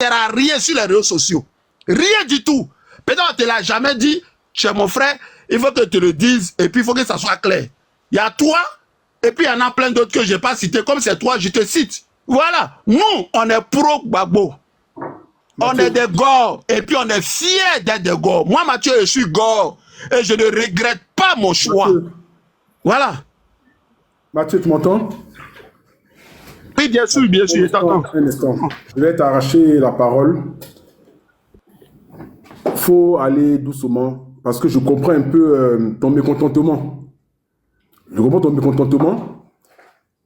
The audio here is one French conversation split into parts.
sert à rien sur les réseaux sociaux. Rien du tout. Peut-être on ne te l'a jamais dit, tu es mon frère, il faut que tu le dises, et puis il faut que ça soit clair. Il y a toi, et puis il y en a plein d'autres que je n'ai pas cités. Comme c'est toi, je te cite. Voilà. Nous, on est pro-Gbagbo. On est des Gors, et puis on est fiers d'être des Gors. Moi, Mathieu, je suis Gors, et je ne regrette pas mon choix. Mathieu. Voilà. Mathieu, tu m'entends? Oui, bien sûr, je t'entends. Un instant. Je vais t'arracher la parole. Il faut aller doucement, parce que je comprends un peu ton mécontentement. Je comprends ton mécontentement,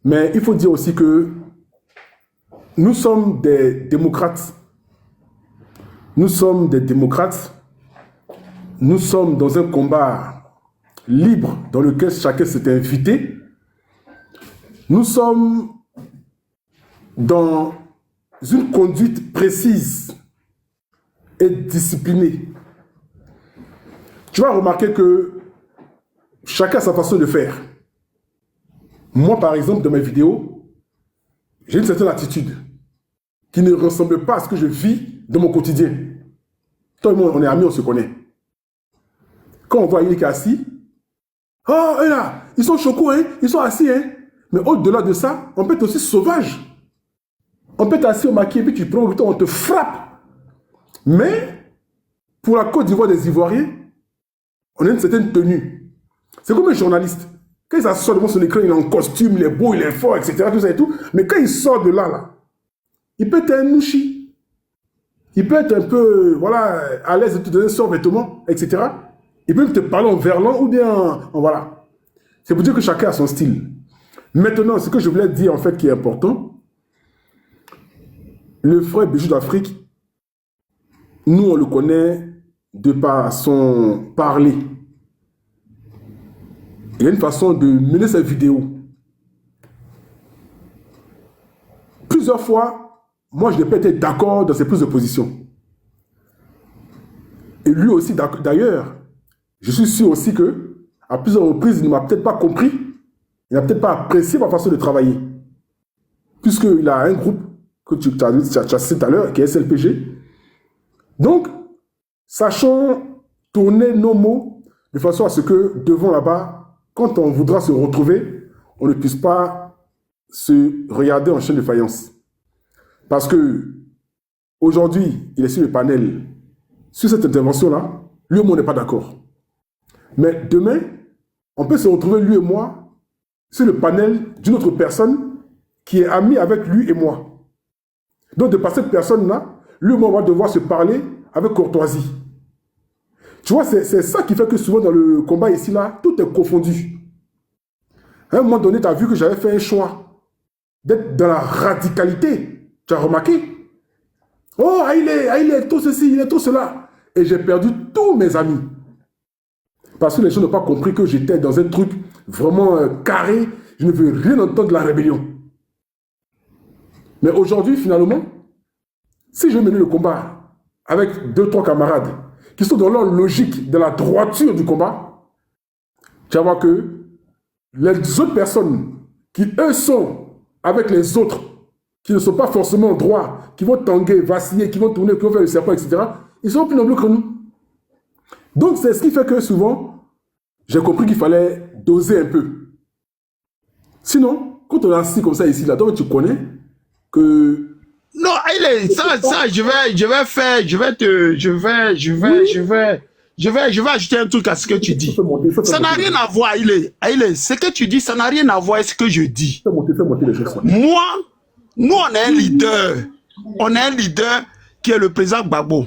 mais il faut dire aussi que nous sommes des démocrates. Nous sommes des démocrates. Nous sommes dans un combat libre dans lequel chacun s'est invité. Nous sommes dans une conduite précise et disciplinée. Tu vas remarquer que chacun a sa façon de faire. Moi, par exemple, dans mes vidéos, j'ai une certaine attitude qui ne ressemble pas à ce que je vis dans mon quotidien. Toi et moi, on est amis, on se connaît. Quand on voit Aïlé qui est assis, oh, eux là, ils sont chocos, hein, ils sont assis, hein. Mais au-delà de ça, on peut être aussi sauvage. On peut être assis au maquis et puis tu prends, on te frappe. Mais, pour la Côte d'Ivoire des Ivoiriens, on a une certaine tenue. C'est comme un journaliste. Quand il sort devant son écran, il est en costume, il est beau, il est fort, etc. Tout ça et tout. Mais quand il sort de là, il peut être un nouchi. Il peut être un peu, voilà, à l'aise de te donner son vêtement, etc. Il peut te parler en verlan ou bien en voilà. C'est pour dire que chacun a son style. Maintenant, ce que je voulais dire, en fait, qui est important, le frère Bijou d'Afrique, nous, on le connaît de par son parler. Il y a une façon de mener sa vidéo. Plusieurs fois, moi, je n'ai pas été d'accord dans ses prises de position. Et lui aussi, d'ailleurs, je suis sûr aussi que, à plusieurs reprises, il ne m'a peut-être pas compris, il n'a peut-être pas apprécié ma façon de travailler. Puisqu'il a un groupe que tu as cité tout à l'heure, qui est SLPG. Donc, sachons tourner nos mots de façon à ce que, devant là-bas, quand on voudra se retrouver, on ne puisse pas se regarder en chaîne de faïence. Parce que, aujourd'hui, il est sur le panel. Sur cette intervention-là, lui et moi, on n'est pas d'accord. Mais demain, on peut se retrouver, lui et moi, sur le panel d'une autre personne qui est amie avec lui et moi. Donc, de par cette personne-là, lui et moi, on va devoir se parler avec courtoisie. Tu vois, c'est ça qui fait que souvent, dans le combat ici, là, tout est confondu. À un moment donné, tu as vu que j'avais fait un choix d'être dans la radicalité. Tu as remarqué? Oh, il est tout ceci, il est tout cela. Et j'ai perdu tous mes amis. Parce que les gens n'ont pas compris que j'étais dans un truc vraiment carré. Je ne veux rien entendre de la rébellion. Mais aujourd'hui, finalement, si je menais le combat avec 2-3 camarades qui sont dans leur logique de la droiture du combat, tu vas voir que les autres personnes qui, eux, sont avec les autres, qui ne sont pas forcément droits, qui vont tanguer, vaciller, qui vont tourner, qui vont faire le serpent, etc., ils sont plus nombreux que nous. Donc, c'est ce qui fait que souvent, j'ai compris qu'il fallait doser un peu. Sinon, quand on est assis comme ça ici, là, toi, tu connais que... Non, ça, je vais ajouter un truc à ce que tu dis. Ça n'a rien à voir, ce que tu dis, ça n'a rien à voir avec ce que je dis. Moi, nous, on est un leader. On est un leader qui est le président Gbagbo.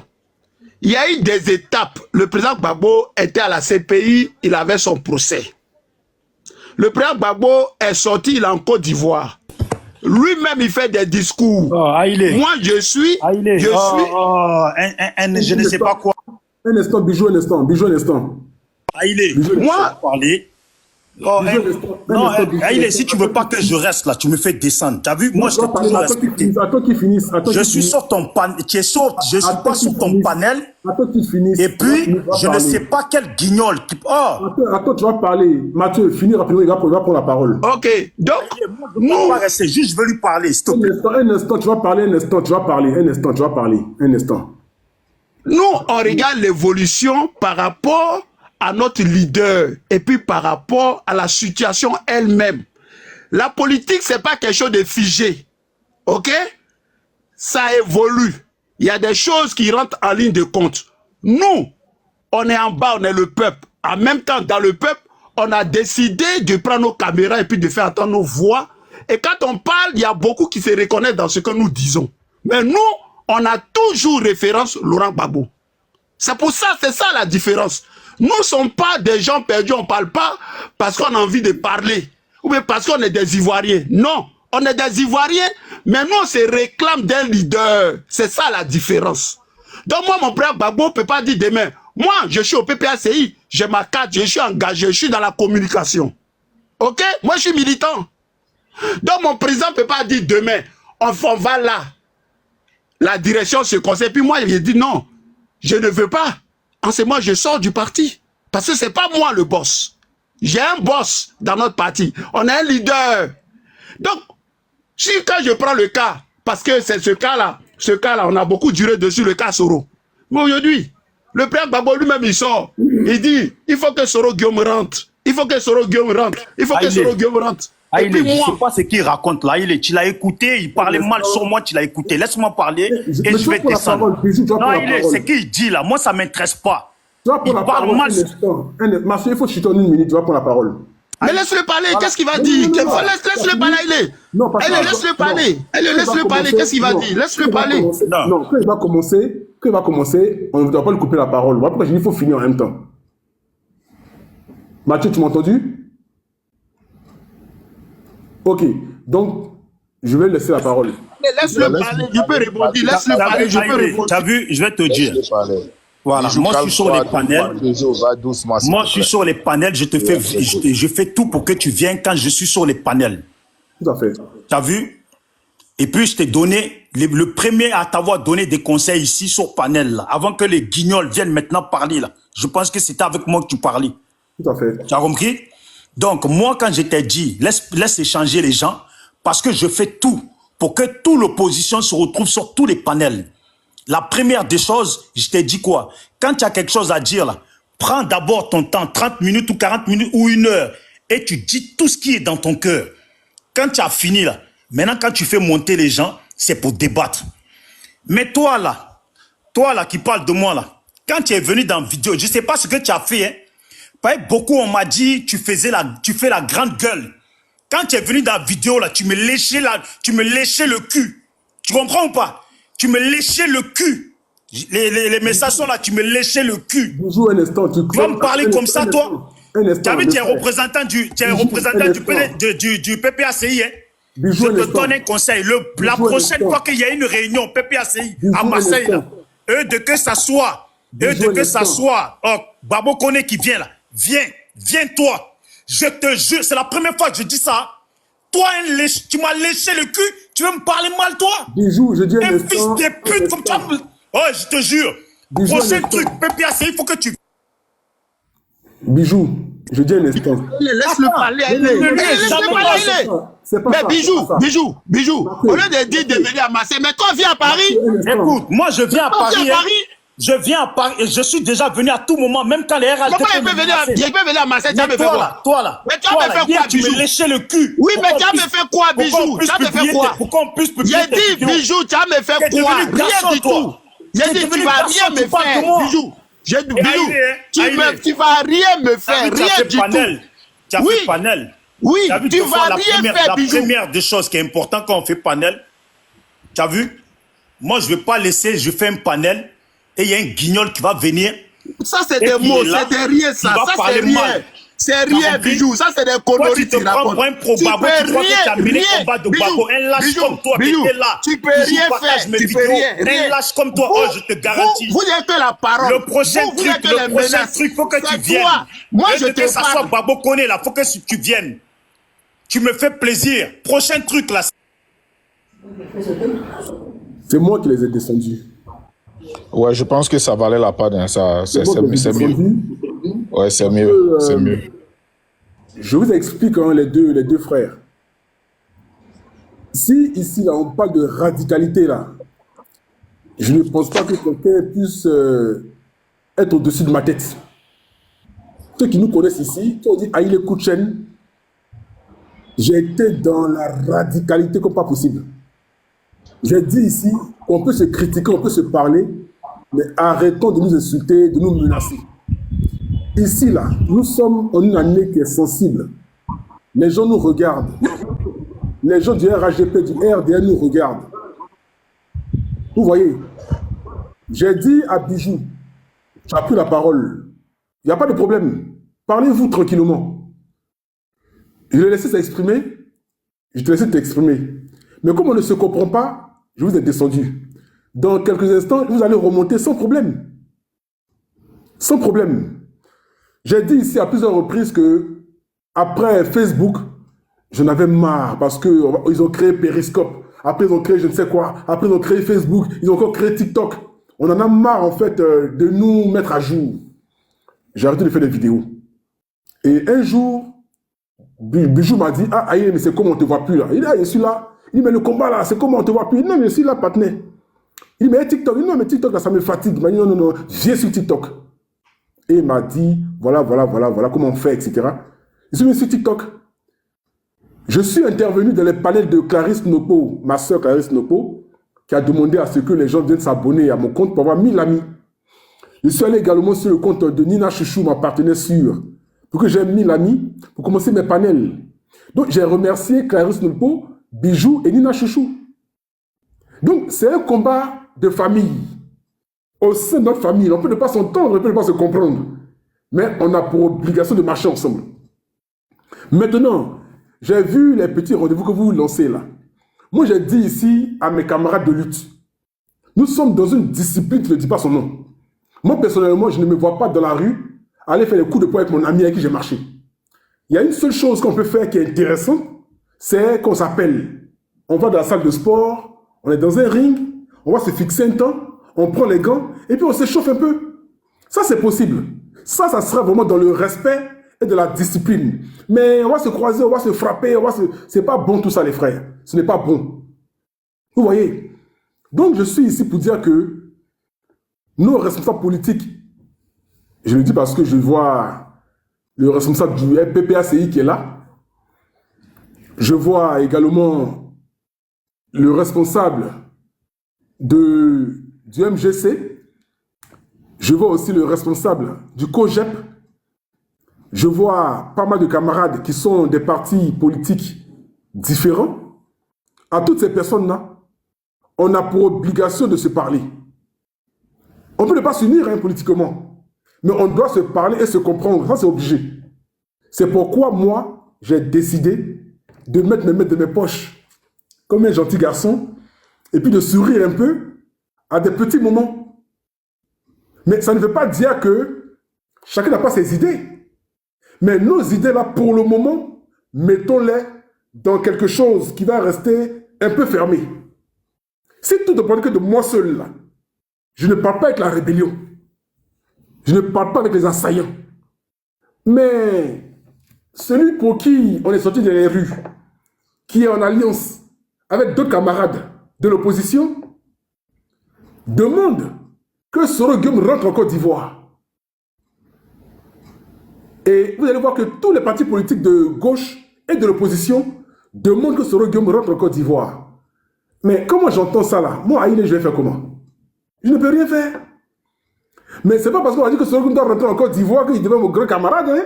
Il y a eu des étapes. Le président Gbagbo était à la CPI, il avait son procès. Le président Gbagbo est sorti, il est en Côte d'Ivoire. Lui-même, il fait des discours. Oh, moi, je suis... je ne sais pas quoi. Un instant, Bijou, un instant. Moi, Oh, Bijou, un instant, un non, instant, Bijou, un Haïlé, si instant. tu veux pas que je reste là, tu me fais descendre. T'as vu? Moi, je t'ai toujours respecté. Attends qu'il finisse. Je suis sur ton panel. Je suis pas sur ton panel. Attends qu'il finisse. Et puis, Tu vas je ne parler. sais pas quel guignol qui. Oh! Attends, tu vas parler. Mathieu, finis rapidement, il va prendre la parole. Ok, donc, Moi, je ne peux pas rester. Juste, je veux lui parler, s'il te plaît. Un instant, tu vas parler, un instant, tu vas parler, un instant. nous, on regarde l'évolution par rapport à notre leader et puis par rapport à la situation elle-même. La politique, c'est pas quelque chose de figé. Ok? Ça évolue. Il y a des choses qui rentrent en ligne de compte. Nous, on est en bas, on est le peuple. En même temps, dans le peuple, on a décidé de prendre nos caméras et puis de faire entendre nos voix. Et quand on parle, il y a beaucoup qui se reconnaissent dans ce que nous disons. Mais nous, on a toujours référence Laurent Gbagbo. C'est pour ça, c'est ça la différence. Nous ne sommes pas des gens perdus, on ne parle pas parce qu'on a envie de parler. Ou bien parce qu'on est des Ivoiriens. Non, on est des Ivoiriens, mais nous on se réclame d'un leader. C'est ça la différence. Donc moi, mon frère Gbagbo ne peut pas dire demain, moi je suis au PPACI, j'ai ma carte, je suis engagé, je suis dans la communication. Ok? Moi je suis militant. Donc mon président ne peut pas dire demain, on va là. La direction se conseille. Puis moi, il dit non, je ne veux pas. En ce moment, je sors du parti. Parce que ce n'est pas moi le boss. J'ai un boss dans notre parti. On a un leader. Donc, si quand je prends le cas, parce que c'est ce cas-là, on a beaucoup duré dessus, le cas Soro. Mais aujourd'hui, le père Gbagbo lui-même, il sort. Il dit, il faut que Soro Guillaume rentre. Il faut que Soro Guillaume rentre. Il faut que Soro Guillaume rentre. Ah, Et puis je ne moi, sais pas ce qu'il raconte là. Tu l'as écouté, il parlait mal sur moi, tu l'as écouté. Laisse-moi parler et je vais descendre. Non, ce qu'il dit là, moi ça ne m'intéresse pas. Tu vas prendre la parole un instant. Mathieu, il faut que je te donne une minute, tu vas prendre la parole. mais laisse-le parler, qu'est-ce qu'il va dire? Laisse-le parler, il est. Non, Laisse-le parler. Laisse-le parler, qu'est-ce qu'il va dire? Laisse-le parler. Non, quand il va commencer, on ne doit pas lui couper la parole. Voilà pourquoi je dis qu'il faut finir en même temps. Mathieu, tu m'as entendu? Ok, donc, je vais laisser la parole. Mais laisse-le parler, je peux répondre. Laisse-le parler, je peux répondre. Tu as vu, je vais te dire. Voilà, moi je suis sur les panels. Moi je suis sur les panels, je fais tout pour que tu viennes quand je suis sur les panels. Tout à fait. Tu as vu? Et puis je t'ai donné, le premier à t'avoir donné des conseils ici sur panel, là, avant que les guignols viennent maintenant parler. Là. Je pense que c'était avec moi que tu parlais. Tout à fait. Tu as compris? Donc moi quand je t'ai dit, laisse échanger les gens, parce que je fais tout pour que toute l'opposition se retrouve sur tous les panels. La première des choses, je t'ai dit quoi? Quand tu as quelque chose à dire, là, prends d'abord ton temps, 30 minutes ou 40 minutes ou 1 heure, et tu dis tout ce qui est dans ton cœur. Quand tu as fini, là, maintenant quand tu fais monter les gens, c'est pour débattre. Mais toi là qui parles de moi, là, quand tu es venu dans la vidéo, je ne sais pas ce que tu as fait, hein. Beaucoup on m'a dit, tu fais la grande gueule. Quand tu es venu dans la vidéo, là, tu me léchais le cul. Tu comprends ou pas? Tu me léchais le cul. Les messages sont là, tu me léchais le cul. Bonjour, un instant. Tu vas me parler comme ça, toi? Tu as vu, tu es représentant du PPACI. Hein? Je te donne un conseil. La prochaine fois qu'il y a une réunion PPACI à Marseille, là, que ça soit, oh, Babo Koné qui vient là, viens toi. Je te jure, c'est la première fois que je dis ça. Toi, tu m'as léché le cul, tu veux me parler mal, toi? Bijou, je dis un instant. Un fils de pute comme ça. Oh, je te jure. Bijou, prochain truc, PPAC, il faut que tu... Bijou, je dis un instant. Laisse-le parler, laisse-le parler. Mais Bijou, au lieu de dire de venir à Marseille, mais toi, viens à Paris. Écoute, moi, je viens à Paris. Je viens à Paris et je suis déjà venu à tout moment, même quand les RH... Comment il peut venir à Marseille? Tu as me fait quoi? Toi là. Mais tu as me fait quoi, Bijou? Tu me léchais le cul. Oui, mais tu as me fait quoi, Bijou? Tu as me fait quoi? Pourquoi on puisse publier? J'ai dit, Bijou, tu as me fait quoi? Rien du tout. J'ai dit, tu vas rien me faire, Bijou. J'ai dit, Bijou, tu vas rien me faire, rien du tout. Tu as fait panel. Oui, tu vas rien faire, Bijou. La première des choses qui est importante quand on fait panel, tu as vu? Moi, je ne vais pas laisser, je fais un panel. Et il y a un guignol qui va venir. Ça, c'est des mots, c'est rien, ça. Ça, c'est rien. C'est rien, Bijou. Ça, c'est des Toi, conneries. tu te prends pour un pro-babo, tu crois que tu as mené le combat de Babo. Un lâche comme toi qui était là. Tu peux rien faire. Tu peux rien. Un lâche comme toi, je te garantis. Vous n'avez que la parole. Le prochain truc, faut que tu viennes. Moi, je te ça soit Babo connaît là, faut que tu viennes. Tu me fais plaisir. Prochain truc là. C'est moi qui les ai descendus. Ouais, je pense que ça valait la peine. Hein. C'est mieux. Ouais, c'est mieux. C'est mieux. Je vous explique hein, les deux frères. Si ici, là, on parle de radicalité, là, je ne pense pas que quelqu'un puisse être au-dessus de ma tête. Ceux qui nous connaissent ici, qui ont dit Aïe Kouchen, j'ai été dans la radicalité comme pas possible. J'ai dit ici, on peut se critiquer, on peut se parler, mais arrêtons de nous insulter, de nous menacer. Ici, là, nous sommes en une année qui est sensible. Les gens nous regardent. Les gens du RHDP, du RDN nous regardent. Vous voyez, j'ai dit à Bijou, tu as pris la parole. Il n'y a pas de problème. Parlez-vous tranquillement. Je l'ai laissé s'exprimer. Je te laisse t'exprimer. Mais comme on ne se comprend pas, je vous ai descendu. Dans quelques instants, vous allez remonter sans problème. Sans problème. J'ai dit ici à plusieurs reprises que après Facebook, j'en avais marre parce qu'ils ont créé Periscope. Après, ils ont créé je ne sais quoi. Après, ils ont créé Facebook. Ils ont encore créé TikTok. On en a marre, en fait, de nous mettre à jour. J'ai arrêté de faire des vidéos. Et un jour, Bijou m'a dit, ah, aïe, mais c'est comment on ne te voit plus là. Il dit, ah, je suis là. Il dit, mais le combat là, c'est comment on ne te voit plus. Non, mais je suis là, partenaire. Il dit, mais TikTok. Il dit, non, mais TikTok là, ça me fatigue. Il m'a dit, non, non, non, viens sur TikTok. Et il m'a dit, voilà comment on fait, etc. Je suis venu sur TikTok. Je suis intervenu dans les panels de Clarisse Nopo, ma soeur Clarisse Nopo, qui a demandé à ce que les gens viennent s'abonner à mon compte pour avoir 1000 amis. Je suis allé également sur le compte de Nina Chouchou, ma partenaire sûre, pour que j'aie 1000 amis, pour commencer mes panels. Donc j'ai remercié Clarisse Nopo, Bijou et Nina Chouchou. Donc c'est un combat de famille. Au sein de notre famille, on peut ne pas s'entendre, on peut ne pas se comprendre. Mais on a pour obligation de marcher ensemble. Maintenant, j'ai vu les petits rendez-vous que vous lancez là. Moi, j'ai dit ici à mes camarades de lutte, nous sommes dans une discipline qui ne dit pas son nom. Moi, personnellement, je ne me vois pas dans la rue aller faire les coups de poing avec mon ami avec qui j'ai marché. Il y a une seule chose qu'on peut faire qui est intéressante, c'est qu'on s'appelle. On va dans la salle de sport, on est dans un ring, on va se fixer un temps, on prend les gants et puis on s'échauffe un peu. Ça, c'est possible. Ça sera vraiment dans le respect et de la discipline. Mais on va se croiser, on va se frapper, c'est pas bon tout ça, les frères. Ce n'est pas bon. Vous voyez? Donc, je suis ici pour dire que nos responsables politiques, je le dis parce que je vois le responsable du PPACI qui est là. Je vois également le responsable du MGC. Je vois aussi le responsable du COGEP. Je vois pas mal de camarades qui sont des partis politiques différents. À toutes ces personnes-là, on a pour obligation de se parler. On ne peut pas s'unir hein, politiquement, mais on doit se parler et se comprendre. Ça, c'est obligé. C'est pourquoi moi, j'ai décidé de mettre mes mains dans mes poches comme un gentil garçon et puis de sourire un peu à des petits moments. Mais ça ne veut pas dire que chacun n'a pas ses idées. Mais nos idées-là, pour le moment, mettons-les dans quelque chose qui va rester un peu fermé. Si tout ne dépend que de moi seul, là, je ne parle pas avec la rébellion. Je ne parle pas avec les assaillants. Mais celui pour qui on est sorti dans les rues, qui est en alliance avec d'autres camarades de l'opposition, demande que Soro Guillaume rentre en Côte d'Ivoire. Et vous allez voir que tous les partis politiques de gauche et de l'opposition demandent que Soro Guillaume rentre en Côte d'Ivoire. Mais comment j'entends ça là? Moi, Aïe, je vais faire comment? Je ne peux rien faire. Mais c'est pas parce qu'on a dit que Soro Guillaume doit rentrer en Côte d'Ivoire qu'il devient mon grand camarade. Hein?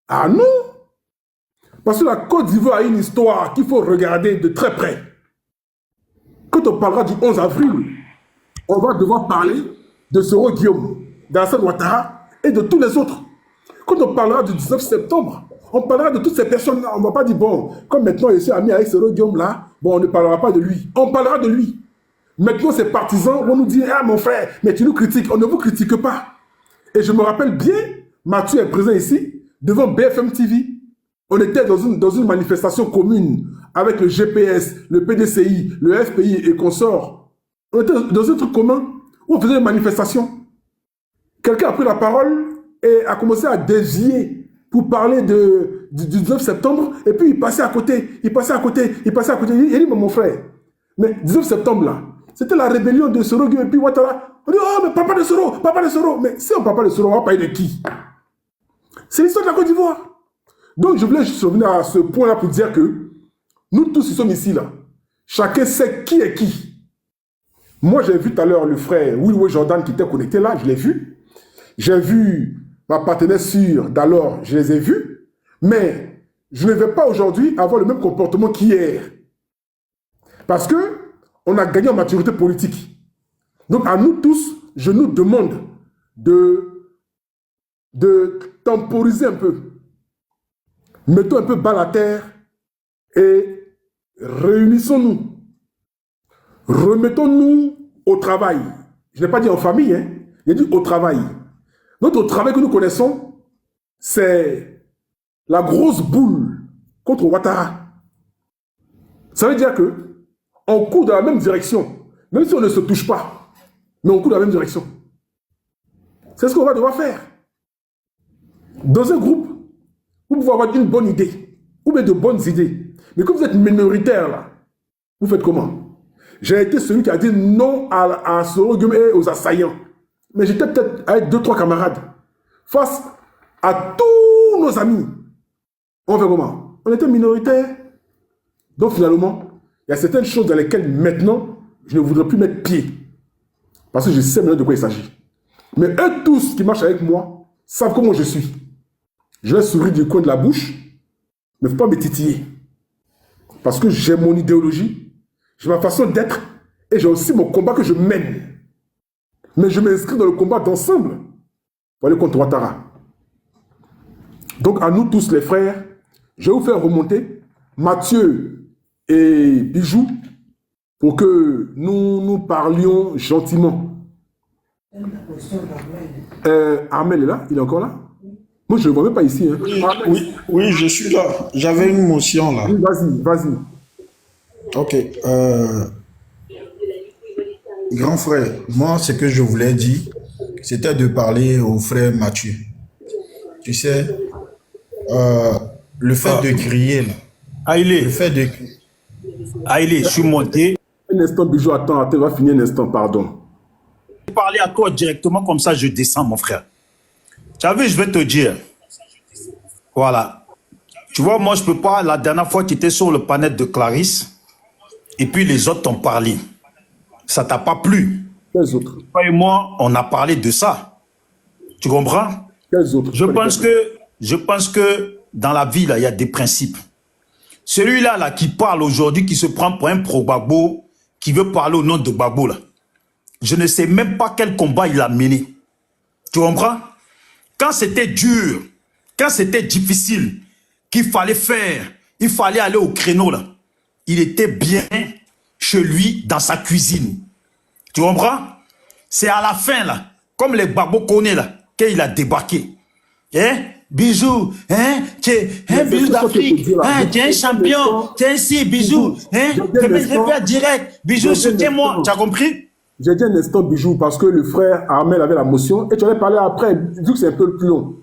Ah non! Parce que la Côte d'Ivoire a une histoire qu'il faut regarder de très près. Quand on parlera du 11 avril, on va devoir parler de Soro Guillaume, d'Alassane Ouattara et de tous les autres. Quand on parlera du 19 septembre, on parlera de toutes ces personnes-là. On ne va pas dire, bon, comme maintenant, je suis ami avec ce Guillaume là, bon, on ne parlera pas de lui. On parlera de lui. Maintenant, ces partisans vont nous dire, ah mon frère, mais tu nous critiques. On ne vous critique pas. Et je me rappelle bien, Mathieu est présent ici, devant BFM TV. On était dans une manifestation commune avec le GPS, le PDCI, le FPI et consorts. On était dans un truc commun où on faisait une manifestation. Quelqu'un a pris la parole et a commencé à dévier pour parler du 19 septembre, et puis il passait à côté, il passait à côté. Il dit, mon frère, mais 19 septembre là, c'était la rébellion de Soro et puis Ouattara. On dit, oh, mais papa de Soro. Mais si on parle pas de Soro, on va parler de qui? C'est l'histoire de la Côte d'Ivoire. Donc, je voulais juste revenir à ce point-là pour dire que nous tous qui sommes ici, là, chacun sait qui est qui. Moi, j'ai vu tout à l'heure le frère Will Jordan qui était connecté là, je l'ai vu. J'ai vu ma partenaire sûre d'alors, je les ai vus. Mais je ne vais pas aujourd'hui avoir le même comportement qu'hier. Parce que on a gagné en maturité politique. Donc, à nous tous, je nous demande de temporiser un peu. Mettons un peu balle à terre et réunissons-nous. Remettons-nous au travail. Je n'ai pas dit en famille, hein. J'ai dit au travail. Notre travail que nous connaissons, c'est la grosse boule contre Ouattara. Ça veut dire que on court dans la même direction, même si on ne se touche pas, mais on court dans la même direction. C'est ce qu'on va devoir faire. Dans un groupe, vous pouvez avoir une bonne idée, ou bien de bonnes idées. Mais quand vous êtes minoritaire, là, vous faites comment? J'ai été celui qui a dit non à Soro et aux assaillants. Mais j'étais peut-être avec 2-3 camarades. Face à tous nos amis. On fait comment? On était minoritaire. Donc finalement, il y a certaines choses dans lesquelles maintenant, je ne voudrais plus mettre pied. Parce que je sais maintenant de quoi il s'agit. Mais eux tous qui marchent avec moi savent comment je suis. Je vais sourire du coin de la bouche, mais il ne faut pas me titiller. Parce que j'ai mon idéologie, j'ai ma façon d'être, et j'ai aussi mon combat que je mène. Mais je m'inscris dans le combat d'ensemble pour aller contre Ouattara. Donc à nous tous les frères, je vais vous faire remonter Mathieu et Bijou pour que nous parlions gentiment. Armel est là? Il est encore là? Moi, je ne le vois même pas ici. Hein. Oui, je suis là. J'avais une motion là. Oui, vas-y. Ok. Grand frère, moi, ce que je voulais dire, c'était de parler au frère Mathieu. Tu sais, le fait de crier là. Aïlé, Le fait de... Aïlé, je suis monté. Un instant, Bijou, attends, on va finir un instant, pardon. Je vais parler à toi directement, comme ça je descends, mon frère. Tu as vu, je vais te dire. Voilà. Tu vois, moi, je peux pas. La dernière fois, tu étais sur le panel de Clarisse, et puis les autres t'ont parlé. Ça t'a pas plu. Quels autres? Toi et moi, on a parlé de ça. Tu comprends? Quels autres? Je pense que dans la vie, là, il y a des principes. Celui-là, là, qui parle aujourd'hui, qui se prend pour un pro-Gbagbo, qui veut parler au nom de Gbagbo, là. Je ne sais même pas quel combat il a mené. Tu comprends? Quand c'était dur, quand c'était difficile, qu'il fallait faire, il fallait aller au créneau, là. Il était bien chez lui, dans sa cuisine. Tu comprends? C'est à la fin, là, comme les Gbagbo connaissent, là, qu'il a débarqué. Hein? Bisous, hein? Bisous d'Afrique, hein? Tu es un champion, tu es ici, bisous, hein? Je vais faire direct, bisous, soutiens-moi, tu as compris? J'ai dit un instant, Bijou, parce que le frère Armel avait la motion, et tu allais parler après, vu que c'est un peu plus long.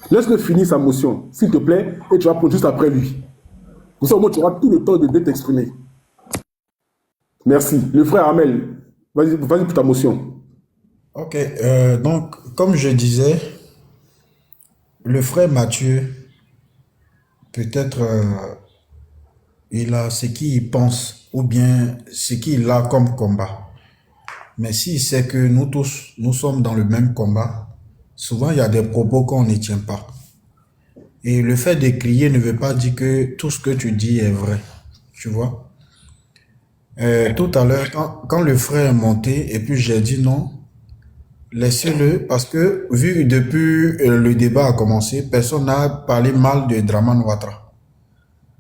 Laisse-le finir sa motion, s'il te plaît, et tu vas prendre juste après lui. Comme ça, au moins, tu auras tout le temps de t'exprimer. Merci. Le frère Armel, vas-y pour ta motion. Ok, donc, comme je disais, le frère Mathieu, peut-être, il a ce qu'il pense, ou bien ce qu'il a comme combat. Mais s'il sait que nous tous, nous sommes dans le même combat, souvent il y a des propos qu'on ne tient pas. Et le fait de crier ne veut pas dire que tout ce que tu dis est vrai. Tu vois? Tout à l'heure, quand le frère est monté, et puis j'ai dit non, Laissez-le, parce que vu depuis le débat a commencé, personne n'a parlé mal de Draman Ouattara.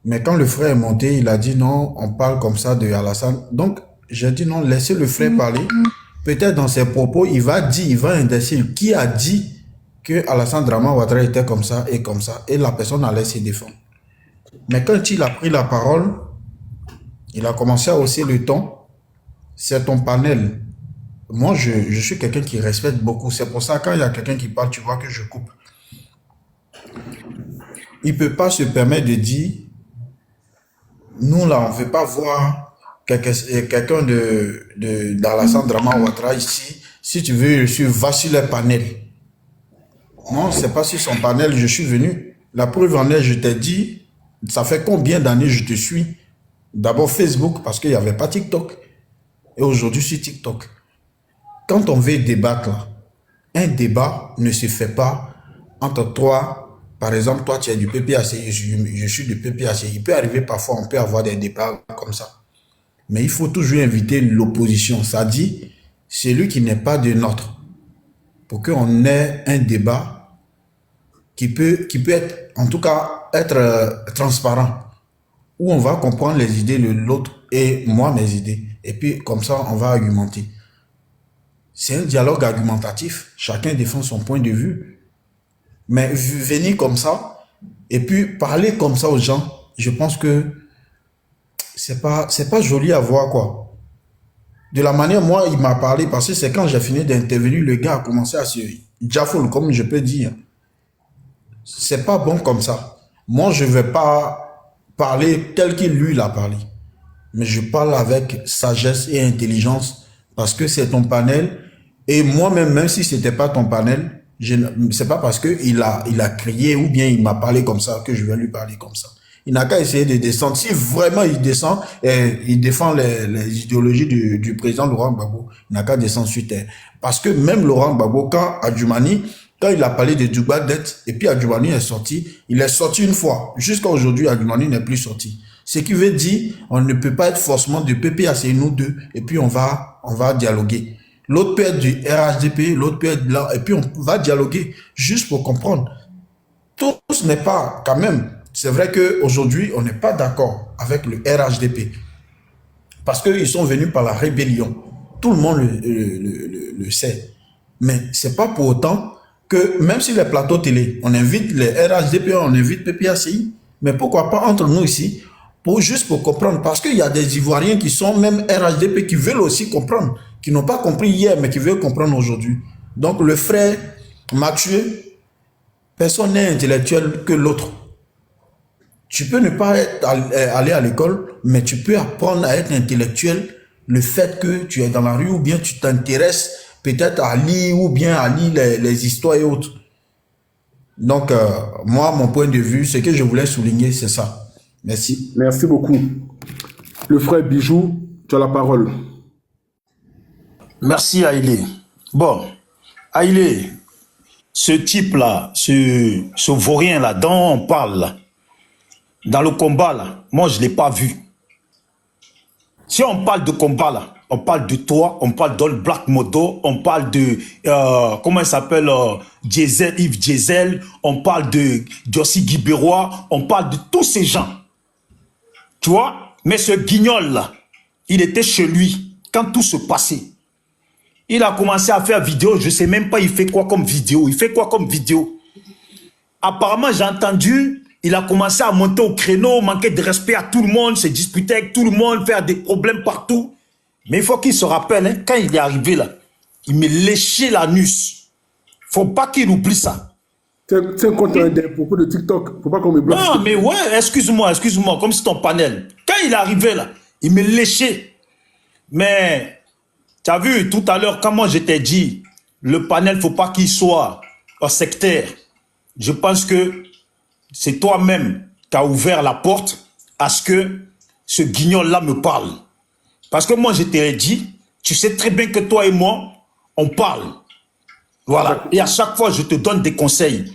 Mais quand le frère est monté, il a dit non, on parle comme ça de Alassane. Donc, j'ai dit non, laissez le frère parler. Peut-être dans ses propos, il va indexer qui a dit que Alassane Draman Ouattara était comme ça, et la personne allait se défendre. Mais quand il a pris la parole, il a commencé à hausser le ton. C'est ton panel. Moi, je suis quelqu'un qui respecte beaucoup. C'est pour ça que quand il y a quelqu'un qui parle, tu vois que je coupe. Il ne peut pas se permettre de dire, nous là, on ne veut pas voir quelqu'un d'Alassane Draman Ouattara ici. Si tu veux, je suis va sur le panel. Non, c'est pas sur son panel, je suis venu. La preuve en est, je t'ai dit, ça fait combien d'années je te suis? D'abord Facebook, parce qu'il n'y avait pas TikTok. Et aujourd'hui, sur TikTok. Quand on veut débattre, là, un débat ne se fait pas entre toi. Par exemple, toi, tu es du PPAC, je suis du PPAC. Il peut arriver parfois, on peut avoir des débats comme ça. Mais il faut toujours inviter l'opposition. Ça dit, celui qui n'est pas de notre. Pour qu'on ait un débat qui peut être, en tout cas, être transparent. Où on va comprendre les idées de l'autre et moi, mes idées. Et puis, comme ça, on va argumenter. C'est un dialogue argumentatif. Chacun défend son point de vue. Mais venir comme ça et puis parler comme ça aux gens, je pense que c'est pas joli à voir, quoi. De la manière, moi, il m'a parlé, parce que c'est quand j'ai fini d'intervenir, le gars a commencé à se jaffoule, comme je peux dire. C'est pas bon comme ça. Moi, je vais pas parler tel qu'il lui l'a parlé. Mais je parle avec sagesse et intelligence parce que c'est ton panel. Et moi-même, même si c'était pas ton panel, c'est pas parce qu'il a crié ou bien il m'a parlé comme ça que je vais lui parler comme ça. Il n'a qu'à essayer de descendre. Si vraiment il descend et il défend les idéologies du président Laurent Gbagbo, il n'a qu'à descendre sur terre. Parce que même Laurent Gbagbo, quand il a parlé de Dugbadet, et puis Adjumani est sorti, il est sorti une fois. Jusqu'à aujourd'hui, Adjumani n'est plus sorti. Ce qui veut dire, on ne peut pas être forcément de PPAC, nous deux, et puis on va dialoguer. L'autre peut être du RHDP, l'autre peut être là, et puis on va dialoguer, juste pour comprendre. Tout n'est pas, quand même, c'est vrai qu'aujourd'hui, on n'est pas d'accord avec le RHDP, parce qu'ils sont venus par la rébellion. Tout le monde le sait. Mais c'est pas pour autant que, même si les plateaux télé, on invite les RHDP, on invite PPACI, mais pourquoi pas entre nous ici, juste pour comprendre, parce qu'il y a des Ivoiriens qui sont même RHDP qui veulent aussi comprendre, qui n'ont pas compris hier, mais qui veulent comprendre aujourd'hui. Donc le frère Mathieu, personne n'est intellectuel que l'autre. Tu peux ne pas aller à l'école, mais tu peux apprendre à être intellectuel, le fait que tu es dans la rue ou bien tu t'intéresses peut-être à lire ou bien à lire les histoires et autres. Donc, moi, mon point de vue, ce que je voulais souligner, c'est ça. Merci. Merci beaucoup. Le frère Bijou, tu as la parole. Merci, Haïlé. Bon, Haïlé, ce type-là, ce vaurien-là, dont on parle, là, dans le combat, là, moi, je ne l'ai pas vu. Si on parle de combat, là, on parle de toi, on parle d'All Black Modo, on parle de, comment il s'appelle, Yves Diesel, on parle de Diossi Guibérois, on parle de tous ces gens. Tu vois? Mais ce guignol-là, il était chez lui quand tout se passait. Il a commencé à faire vidéo, je ne sais même pas il fait quoi comme vidéo. Il fait quoi comme vidéo? Apparemment, j'ai entendu, il a commencé à monter au créneau, manquer de respect à tout le monde, se disputer avec tout le monde, faire des problèmes partout. Mais il faut qu'il se rappelle, hein, quand il est arrivé là, il me léchait l'anus. Il ne faut pas qu'il oublie ça. C'est contre des propos de TikTok. Il ne faut pas qu'on me bloque. Non, mais ouais, excuse-moi, comme c'est ton panel. Quand il est arrivé là, il me léchait. Mais, tu as vu tout à l'heure, quand moi je t'ai dit, le panel, il ne faut pas qu'il soit un sectaire. Je pense que c'est toi-même qui as ouvert la porte à ce que ce guignol-là me parle. Parce que moi, je t'ai dit, tu sais très bien que toi et moi, on parle. Voilà. Et à chaque fois, je te donne des conseils.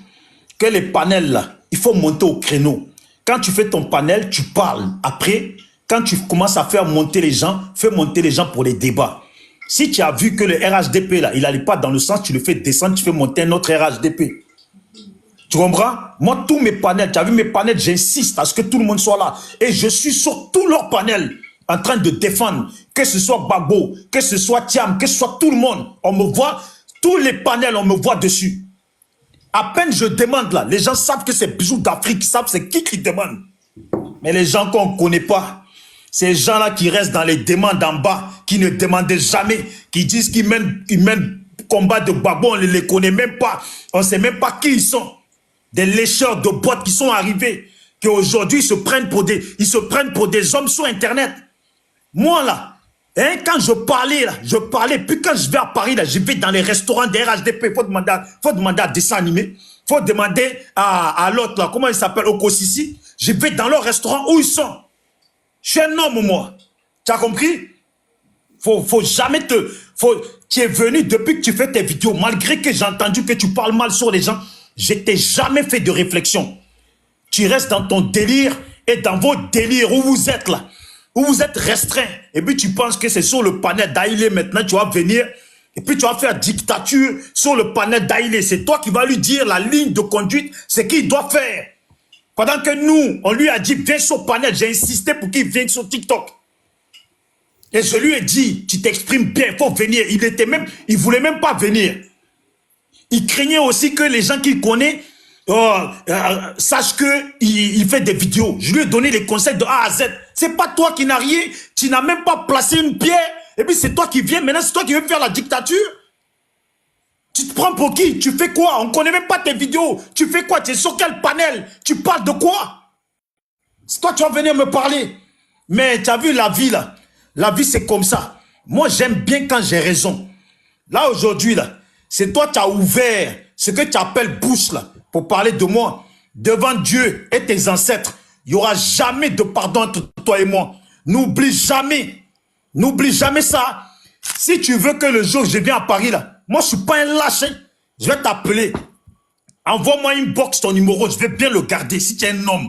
Que les panels, là, il faut monter au créneau. Quand tu fais ton panel, tu parles. Après, quand tu commences à faire monter les gens, fais monter les gens pour les débats. Si tu as vu que le RHDP, là, il n'allait pas dans le sens, tu le fais descendre, tu fais monter un autre RHDP. Tu comprends? Moi, tous mes panels, tu as vu mes panels, j'insiste à ce que tout le monde soit là. Et je suis sur tous leurs panels en train de défendre, que ce soit Babo, que ce soit Thiam, que ce soit tout le monde. On me voit, tous les panels, on me voit dessus. À peine je demande là, les gens savent que c'est Bijoux d'Afrique, ils savent c'est qui demande. Mais les gens qu'on ne connaît pas, ces gens-là qui restent dans les demandes en bas, qui ne demandent jamais, qui disent qu'ils mènent combat de Babo, on ne les connaît même pas, on ne sait même pas qui ils sont. Des lécheurs de boîtes qui sont arrivés, qui aujourd'hui se prennent pour des hommes sur Internet. Moi là, hein, quand je parlais, puis quand je vais à Paris, là, je vais dans les restaurants des RHDP, il faut demander à dessin animé, il faut demander à l'autre, là, comment il s'appelle, Okosisi, je vais dans leur restaurant où ils sont. Je suis un homme, moi. Tu as compris? Faut jamais tu es venu depuis que tu fais tes vidéos, malgré que j'ai entendu que tu parles mal sur les gens, je t'ai jamais fait de réflexion. Tu restes dans ton délire et dans vos délires où vous êtes là, où vous êtes restreint. Et puis tu penses que c'est sur le panel d'Aïlé maintenant, tu vas venir et puis tu vas faire dictature sur le panel d'Aïlé. C'est toi qui vas lui dire la ligne de conduite, c'est qu'il doit faire. Pendant que nous, on lui a dit, viens sur le panel, j'ai insisté pour qu'il vienne sur TikTok. Et je lui ai dit, tu t'exprimes bien, il faut venir. Il voulait même pas venir. Il craignait aussi que les gens qu'il connaît sachent qu'il fait des vidéos. Je lui ai donné les conseils de A à Z. C'est pas toi qui n'as rien, tu n'as même pas placé une pierre. Et puis c'est toi qui viens, maintenant c'est toi qui veux faire la dictature. Tu te prends pour qui? Tu fais quoi? On ne connaît même pas tes vidéos. Tu fais quoi? Tu es sur quel panel? Tu parles de quoi? C'est toi qui vas venir me parler. Mais tu as vu la vie là? La vie c'est comme ça. Moi j'aime bien quand j'ai raison. Là aujourd'hui là, c'est toi qui as ouvert ce que tu appelles bouche là pour parler de moi devant Dieu et tes ancêtres. Il n'y aura jamais de pardon entre toi et moi. N'oublie jamais ça. Si tu veux que le jour où je viens à Paris là, moi je suis pas un lâche, hein. Je vais t'appeler. Envoie-moi une box ton numéro, je vais bien le garder. Si tu es un homme,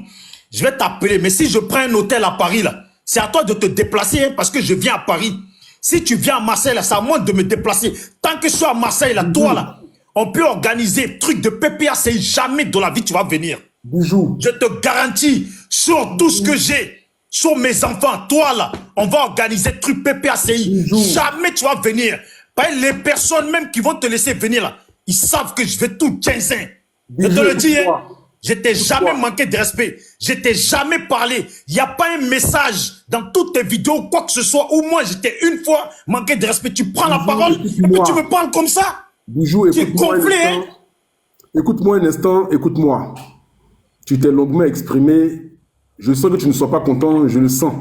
je vais t'appeler. Mais si je prends un hôtel à Paris là, c'est à toi de te déplacer hein, parce que je viens à Paris. Si tu viens à Marseille là, c'est à moi de me déplacer. Tant que je suis à Marseille là, toi là, on peut organiser truc de PPA, c'est jamais de la vie tu vas venir. Bijou. Je te garantis sur tout ce que j'ai, sur mes enfants, toi là, on va organiser truc PPACI. Jamais tu vas venir. Les personnes même qui vont te laisser venir là, ils savent que je vais tout 15 ans. Je te le dis, hein, je t'ai jamais manqué de respect. Je t'ai jamais parlé. Il n'y a pas un message dans toutes tes vidéos, quoi que ce soit, où moi j'étais une fois manqué de respect. Tu prends la parole et puis tu me parles comme ça. Bijou, tu es complet, hein? Écoute-moi un instant, écoute-moi. Tu t'es longuement exprimé. Je sens que tu ne sois pas content, je le sens.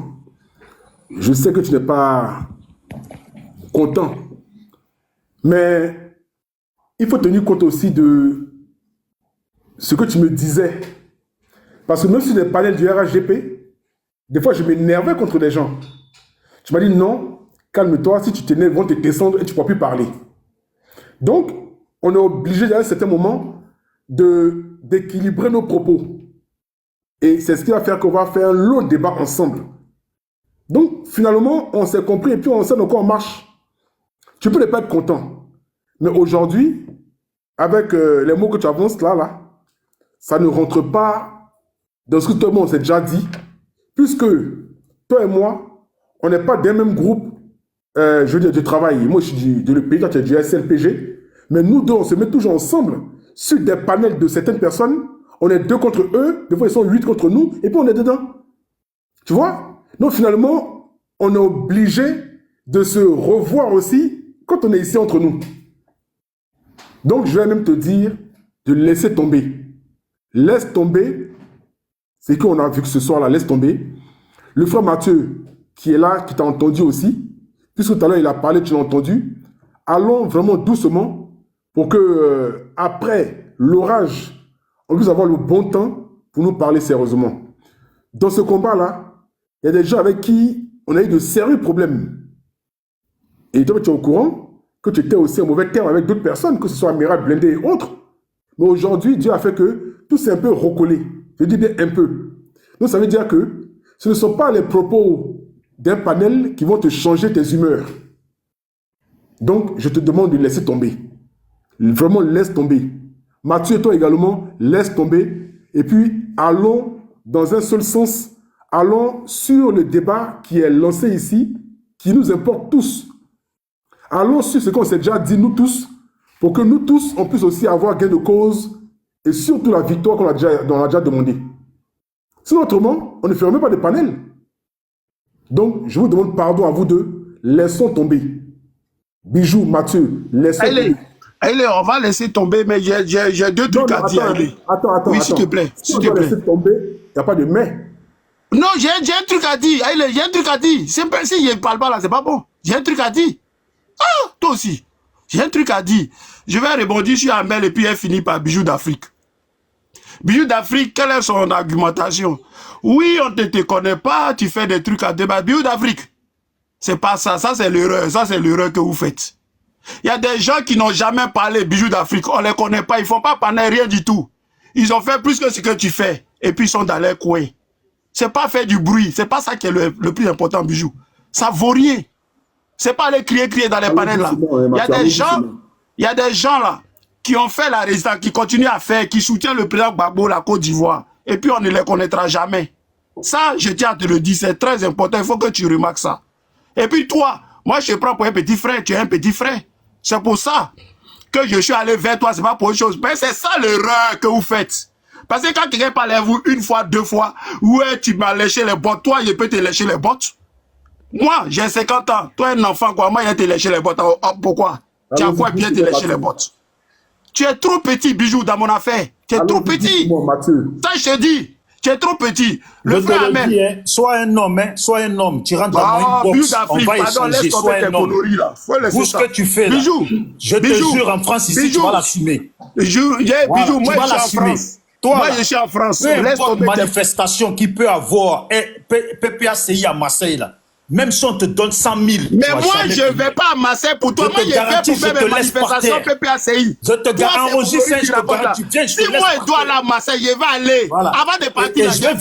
Je sais que tu n'es pas content. Mais il faut tenir compte aussi de ce que tu me disais. Parce que même sur les panels du RHDP, des fois je m'énervais contre les gens. Tu m'as dit non, calme-toi, si tu t'énerves, ils vont te descendre et tu ne pourras plus parler. Donc, on est obligé à un certain moment d'équilibrer nos propos. Et c'est ce qui va faire qu'on va faire un long débat ensemble. Donc, finalement, on s'est compris et puis on sait dans quoi on marche. Tu peux ne pas être content. Mais aujourd'hui, avec les mots que tu avances là, ça ne rentre pas dans ce que tout le monde s'est déjà dit. Puisque toi et moi, on n'est pas des mêmes groupes, je veux dire, de travail. Moi, je suis de l'EPI, toi, tu es du SLPG. Mais nous deux, on se met toujours ensemble sur des panels de certaines personnes. On est 2 contre eux, des fois ils sont 8 contre nous, et puis on est dedans. Tu vois? Donc finalement, on est obligé de se revoir aussi quand on est ici entre nous. Donc je vais même te dire de laisser tomber. Laisse tomber. C'est qu'on a vu que ce soir-là, laisse tomber. Le frère Mathieu, qui est là, qui t'a entendu aussi, puisque tout à l'heure il a parlé, tu l'as entendu, allons vraiment doucement pour que après l'orage, on puisse avoir le bon temps pour nous parler sérieusement. Dans ce combat-là, il y a des gens avec qui on a eu de sérieux problèmes. Et toi, tu es au courant que tu étais aussi en mauvais terme avec d'autres personnes, que ce soit Amiral, Blindé et autres. Mais aujourd'hui, Dieu a fait que tout s'est un peu recollé. Je dis bien un peu. Donc ça veut dire que ce ne sont pas les propos d'un panel qui vont te changer tes humeurs. Donc, je te demande de laisser tomber. Vraiment, laisse tomber. Mathieu et toi également, laisse tomber. Et puis, allons dans un seul sens. Allons sur le débat qui est lancé ici, qui nous importe tous. Allons sur ce qu'on s'est déjà dit, nous tous, pour que nous tous, on puisse aussi avoir gain de cause et surtout la victoire qu'on a déjà demandé. Sinon, autrement, on ne ferait même pas de panel. Donc, je vous demande pardon à vous deux. Laissons tomber. Bijou, Mathieu, laissons tomber. Allez, on va laisser tomber, mais j'ai deux trucs à dire. Attends. Oui, s'il te plaît. Si on doit laisser tomber, il n'y a pas de mais. Non, j'ai un truc à dire. Allez, j'ai un truc à dire. Si je ne parle pas là, c'est pas bon. J'ai un truc à dire. Ah, toi aussi. J'ai un truc à dire. Je vais rebondir sur Amel et puis elle finit par Bijou d'Afrique. Bijou d'Afrique, quelle est son argumentation? Oui, on ne te connaît pas, tu fais des trucs à débattre. Bijou d'Afrique, c'est pas ça. Ça, c'est l'erreur. Ça, c'est l'erreur que vous faites. Il y a des gens qui n'ont jamais parlé Bijou d'Afrique. On ne les connaît pas. Ils ne font pas parler rien du tout. Ils ont fait plus que ce que tu fais. Et puis, ils sont dans leur coin. C'est pas faire du bruit. C'est pas ça qui est le plus important, Bijou. Ça vaut rien. C'est pas aller crier dans les panels là. Il y a des gens là qui ont fait la résistance, qui continuent à faire, qui soutiennent le président Gbagbo, la Côte d'Ivoire. Et puis on ne les connaîtra jamais. Ça, je tiens à te le dire, c'est très important. Il faut que tu remarques ça. Et puis toi, moi je te prends pour un petit frère, tu es un petit frère. C'est pour ça que je suis allé vers toi, c'est pas pour autre chose. Mais c'est ça l'erreur que vous faites. Parce que quand quelqu'un parle à vous une fois, deux fois, ouais, tu m'as léché les bottes, toi, je peux te lécher les bottes. Moi, j'ai 50 ans. Toi, un enfant, quoi. Moi, il a te léché les bottes. Pourquoi? Tu as quoi bien te lécher les bottes? Tu es trop petit, Bijou, dans mon affaire. Tu es trop petit. Ça, je te dis. Tu es trop petit. Le frère Amel. Sois un homme, hein. Sois un homme. Tu rentres dans une box. On va échanger. Sois un homme. Tout ce que tu fais là. Bijou. Je te jure, en France, ici, tu vas l'assumer. Bijou, moi, je suis en France. Moi, je suis en France. Laisse tomber manifestation qui peut avoir PPACI à Marseille là. Même si on te donne 100 000. Mais moi, je ne vais pas à Marseille pour toi. Moi, je vais pour faire mes manifestations PPACI. Je te garantis, enregistre, je te garantis. Si moi, je dois aller à Marseille, je vais aller. Voilà. Avant de partir, je vais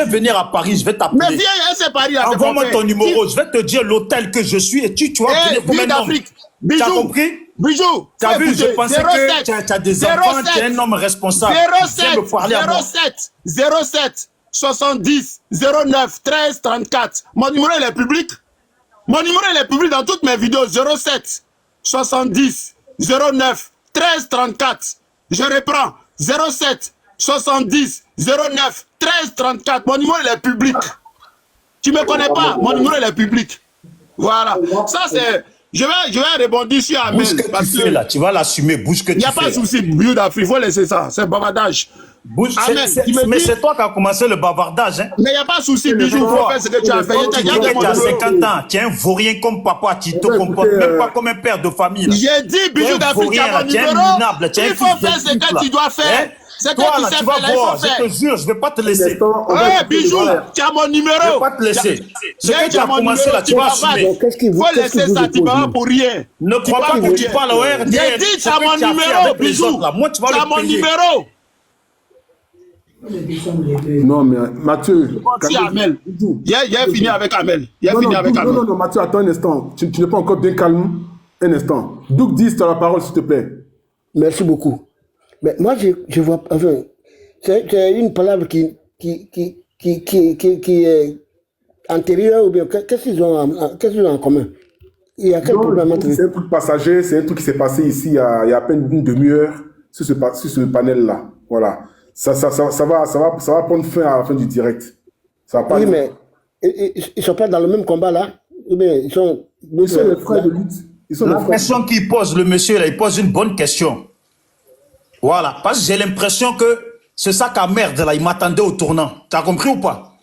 venir à Paris, je vais t'appeler. Mais viens, c'est Paris. Envoie-moi ton numéro, je vais te dire l'hôtel que je suis et tu vas venir comme un homme. Tu as compris? Bijou, tu as vu, je pensais que tu as des enfants, tu es un homme responsable. 07 70 09 13 34. Mon numéro il est public. Mon numéro il est public dans toutes mes vidéos. 07 70 09 13 34. Je reprends. 07 70 09 13 34. Mon numéro il est public. Tu me connais pas. Mon numéro il est public. Voilà. Ça c'est. Je vais rebondir sur Amel. Bouge que tu fais là, tu vas l'assumer. Bouge que tu fais. Il n'y a pas de souci. Bijou d'Afrique, il faut laisser ça. C'est bavardage. Mais c'est toi qui as commencé le bavardage. Hein? Mais il n'y a pas de souci, Bijou, il faut faire ce que tu as fait. Tu as 50 ans, tu es un vaurien comme papa, tu te comportes même pas comme un père de famille. J'ai dit, Bijou d'Afrique, tu as mon numéro. Il faut faire ce que tu dois faire. C'est toi là, tu vas voir, je te jure, je ne vais pas te laisser. Ouais, Bijou, tu as mon numéro. Je ne vais pas te laisser. Ce que tu as commencé là, tu vas assumer. Il faut laisser ça, tu ne vas pas pour rien. Ne crois pas que tu parles au RD. J'ai dit, tu as mon numéro, Bijou. Tu as mon numéro. Non, mais Mathieu. Amel. Il a fini avec Amel. Non, Mathieu, attends un instant. Tu n'es pas encore bien calme. Un instant. Doug 10, tu as la parole, s'il te plaît. Merci beaucoup. Mais moi, je vois. Enfin, c'est une parole qui est antérieure ou bien. Qu'est-ce qu'ils ont en commun? Il y a quel problème entre eux? C'est un truc passager, c'est un truc qui s'est passé ici il y a à peine une demi-heure sur ce panel-là. Voilà. Ça va prendre fin à la fin du direct. Ça va pas. Oui, mais ils sont pas dans le même combat là. Ou bien ils sont les frères de lutte. La question qu'il pose, le monsieur là, il pose une bonne question. Voilà, parce que j'ai l'impression que ce sac à merde là, il m'attendait au tournant. Tu as compris ou pas?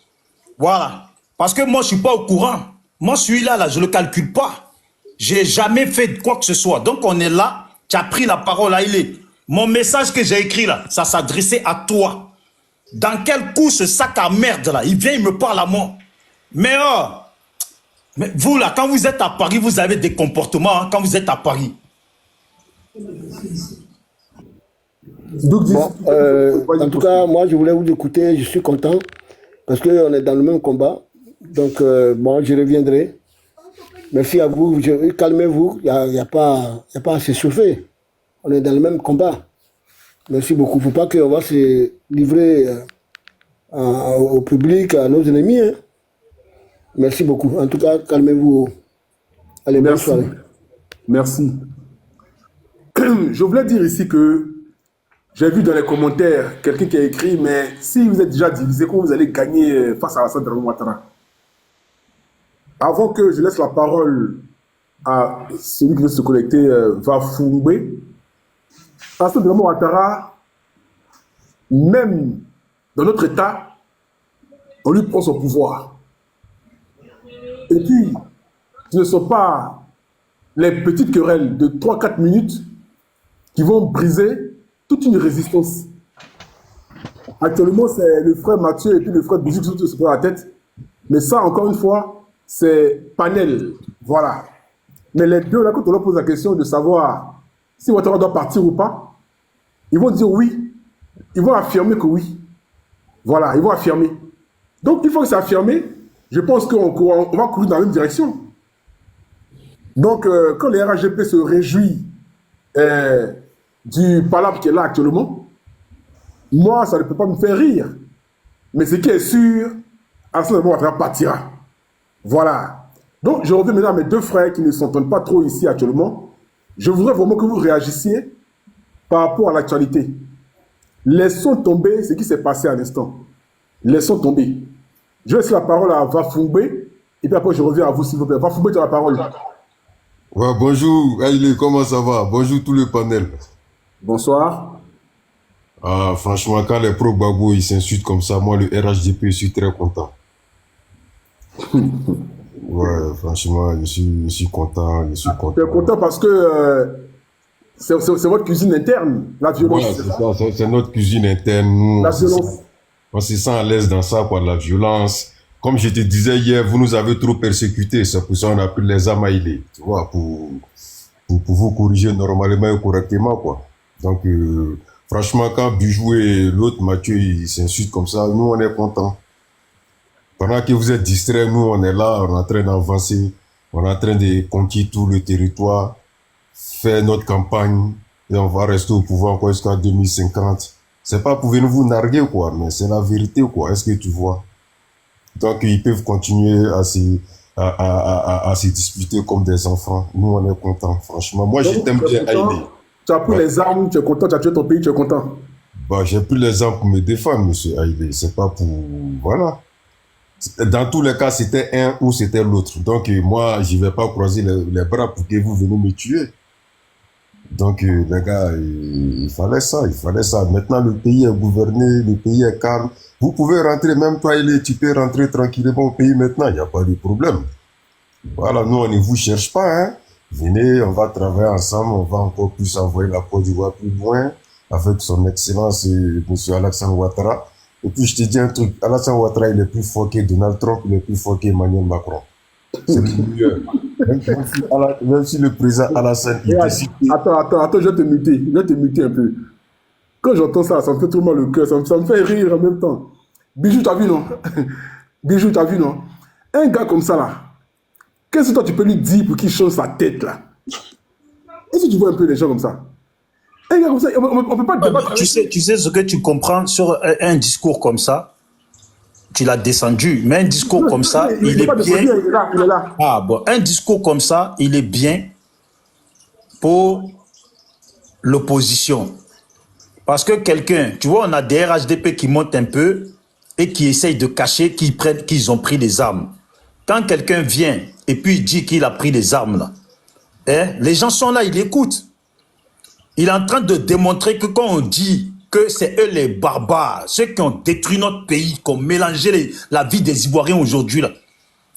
Voilà. Parce que moi, je suis pas au courant. Moi, celui-là, je le calcule pas. J'ai jamais fait quoi que ce soit. Donc, on est là. Tu as pris la parole là, il est. Mon message que j'ai écrit là, ça s'adressait à toi. Dans quel coup ce sac à merde là, il vient, il me parle à moi. Mais vous là, quand vous êtes à Paris, vous avez des comportements hein, quand vous êtes à Paris. Bon, en tout cas, moi je voulais vous écouter, je suis content parce qu'on est dans le même combat. Donc, bon, je reviendrai. Merci à vous. Calmez-vous. Il n'y a pas à se chauffer. On est dans le même combat. Merci beaucoup. Il ne faut pas qu'on va se livrer au public, à nos ennemis. Hein. Merci beaucoup. En tout cas, calmez-vous. Allez, bonne soirée. Merci. Je voulais dire ici que j'ai vu dans les commentaires quelqu'un qui a écrit, mais si vous êtes déjà divisé, comment vous allez gagner face à Alassane Dramane Ouattara? Avant que je laisse la parole à celui qui veut se connecter, Vafungbe, Alassane Dramane Ouattara, même dans notre État, on lui prend son pouvoir. Et puis, ce ne sont pas les petites querelles de 3-4 minutes qui vont briser toute une résistance. Actuellement, c'est le frère Mathieu et puis le frère Bijou qui se prend la tête. Mais ça, encore une fois, c'est panel. Voilà. Mais les deux, là, quand on leur pose la question de savoir si Ouattara doit partir ou pas, ils vont dire oui. Ils vont affirmer que oui. Voilà, ils vont affirmer. Donc, une fois que c'est affirmé, je pense qu'on va courir dans la même direction. Donc, quand les RHGP se réjouit du palabre qui est là actuellement, moi, ça ne peut pas me faire rire. Mais ce qui est sûr, Alassane Dramane Ouattara partira. Voilà. Donc, je reviens maintenant à mes deux frères qui ne s'entendent pas trop ici actuellement. Je voudrais vraiment que vous réagissiez par rapport à l'actualité. Laissons tomber ce qui s'est passé à l'instant. Laissons tomber. Je laisse la parole à Vafungbe, et puis après je reviens à vous, s'il vous plaît. Vafungbe, tu as la parole. Ouais, bonjour, Haïlé, comment ça va? Bonjour tout le panel. Bonsoir. Ah, franchement, quand les pro-Gbagbo ils s'insultent comme ça, moi, le RHDP, je suis très content. Ouais, franchement, je suis content, je suis content. Tu es content parce que c'est votre cuisine interne, la violence. Voilà, c'est notre cuisine interne. Nous, la violence. On se sent à l'aise dans ça, quoi, la violence. Comme je te disais hier, vous nous avez trop persécutés, c'est pour ça qu'on a pris les armes à Haïlé, tu vois, pour vous corriger normalement et correctement, quoi. Donc, franchement, quand Bijou et l'autre Mathieu, ils s'insultent comme ça, nous, on est contents. Pendant que vous êtes distraits, nous, on est là, on est en train d'avancer, on est en train de conquérir tout le territoire, faire notre campagne, et on va rester au pouvoir encore jusqu'à 2050. C'est pas pour venir vous narguer, quoi, mais c'est la vérité, quoi. Est-ce que tu vois? Donc, ils peuvent continuer à se disputer comme des enfants. Nous, on est contents, franchement. Moi, je t'aime bien, Haïlé. Tu as pris les armes, tu es content, tu as tué ton pays, tu es content. Bah, j'ai pris les armes pour me défendre, monsieur Haïlé. C'est pas pour... Voilà. Dans tous les cas, c'était un ou c'était l'autre. Donc, moi, je vais pas croiser les bras pour que vous veniez me tuer. Donc, les gars, il fallait ça, il fallait ça. Maintenant, le pays est gouverné, le pays est calme. Vous pouvez rentrer, même toi, tu peux rentrer tranquillement au pays maintenant, il n'y a pas de problème. Voilà, nous, on ne vous cherche pas, hein. Venez, on va travailler ensemble, on va encore plus envoyer la Côte d'Ivoire plus loin, avec son excellence, M. Alassane Ouattara. Et puis, je te dis un truc, Alassane Ouattara, il est plus fort que Donald Trump, il est plus fort qu'Emmanuel Macron. C'est le meilleur. Même si le président Alassane, il décide... Attends, je vais te muter un peu. Quand j'entends ça, ça me fait trop mal le cœur, ça me fait rire en même temps. Bijou, t'as vu, non? Bijou, t'as vu, non? Un gars comme ça, là, qu'est-ce que toi, tu peux lui dire pour qu'il change sa tête, là? Est-ce que tu vois un peu les gens comme ça? Un gars comme ça, on peut pas débattre. Tu sais ce que tu comprends sur un discours comme ça? Tu l'as descendu, mais un discours comme ça, il est bien. Il est là. Ah bon, un discours comme ça, il est bien pour l'opposition. Parce que quelqu'un, tu vois, on a des RHDP qui montent un peu et qui essayent de cacher qu'ils ont pris des armes. Quand quelqu'un vient et puis dit qu'il a pris des armes, là, hein, les gens sont là, ils l'écoutent. Il est en train de démontrer que quand on dit que c'est eux les barbares, ceux qui ont détruit notre pays, qui ont mélangé la vie des Ivoiriens aujourd'hui, là,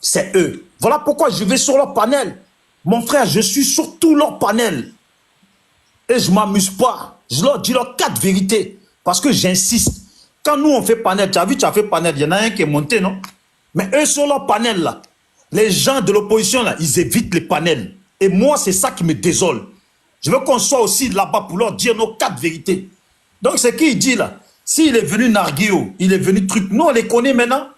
c'est eux. Voilà pourquoi je vais sur leur panel. Mon frère, je suis sur tout leur panel. Et je ne m'amuse pas. Je leur dis leurs 4 vérités. Parce que j'insiste. Quand nous, on fait panel, tu as vu, tu as fait panel, il y en a un qui est monté, non? Mais eux, sur leur panel, là, les gens de l'opposition, là, ils évitent les panels. Et moi, c'est ça qui me désole. Je veux qu'on soit aussi là-bas pour leur dire nos 4 vérités. Donc, c'est qui il dit, là? S'il est venu narguer, il est venu truc. Nous, on les connaît maintenant.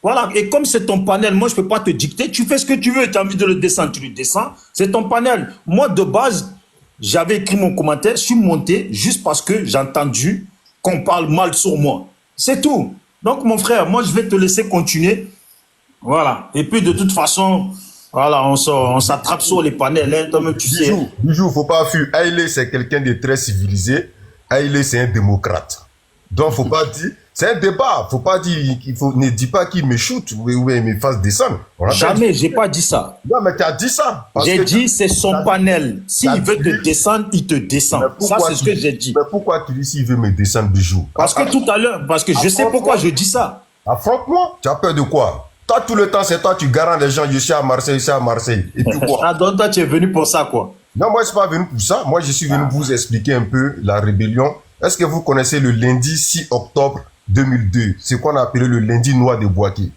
Voilà, et comme c'est ton panel, moi je peux pas te dicter, tu fais ce que tu veux, tu as envie de le descendre, tu le descends, c'est ton panel. Moi de base, j'avais écrit mon commentaire, je suis monté juste parce que j'ai entendu qu'on parle mal sur moi. C'est tout. Donc mon frère, moi je vais te laisser continuer. Voilà. Et puis de toute façon, voilà, on s'attrape sur les panels, hein, toi-même tu sais. Bijou, faut pas fuir. Haïlé, c'est quelqu'un de très civilisé. Haïlé, c'est un démocrate. Donc, faut pas dire, c'est un débat. Faut pas dire, ne dis pas qu'il me shoot ou il me fasse descendre. Jamais, j'ai pas dit ça. Non, mais tu as dit ça. J'ai dit, c'est son panel. S'il veut te descendre, il te descend. Ça, c'est ce que j'ai dit. Mais pourquoi tu dis s'il veut me descendre, Bijou? Parce que tout à l'heure, parce que je sais pourquoi je dis ça. Affronte-moi. Tu as peur de quoi? Toi, tout le temps, c'est toi, tu garantes les gens, je suis à Marseille, je suis à Marseille. Et puis quoi? Ah, donc toi, tu es venu pour ça, quoi. Non, moi, je ne suis pas venu pour ça. Moi, je suis venu vous expliquer un peu la rébellion. Est-ce que vous connaissez le lundi 6 octobre 2002? C'est qu'on a appelé le lundi noir de Bouaké.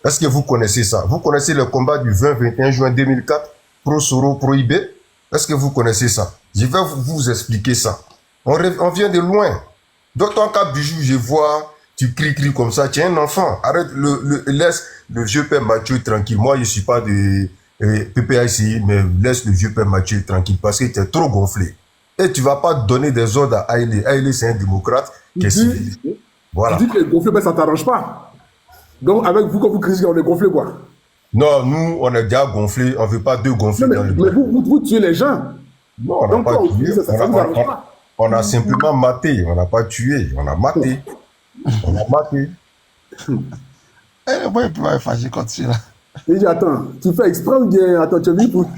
Est-ce que vous connaissez ça? Vous connaissez le combat du 20-21 juin 2004, pro-Soro, pro-Ibé? Est-ce que vous connaissez ça? Je vais vous expliquer ça. On vient de loin. Dans ton cas, Bijou, je vois, tu cries comme ça, tu es un enfant. Arrête, laisse le vieux père Mathieu tranquille. Moi, je ne suis pas de PPICI, mais laisse le vieux père Mathieu tranquille parce que tu es trop gonflé. Et tu ne vas pas donner des ordres à Haïlé. Haïlé, c'est un démocrate qui est civilisé. Voilà. Tu dis que les gonflés, ben, ça ne t'arrange pas. Donc, avec vous, quand vous critiquez, on est gonflé, quoi. Non, nous, on est déjà gonflé. On ne veut pas deux gonflés dans le mais vous tuez les gens. Non, on n'a pas tué. On a simplement maté. On n'a pas tué. On a maté. On a maté. Moi, il peut pas fâcher contre celui-là. Il dit, attends, tu fais exprès ou bien, attends, tu es venu pour...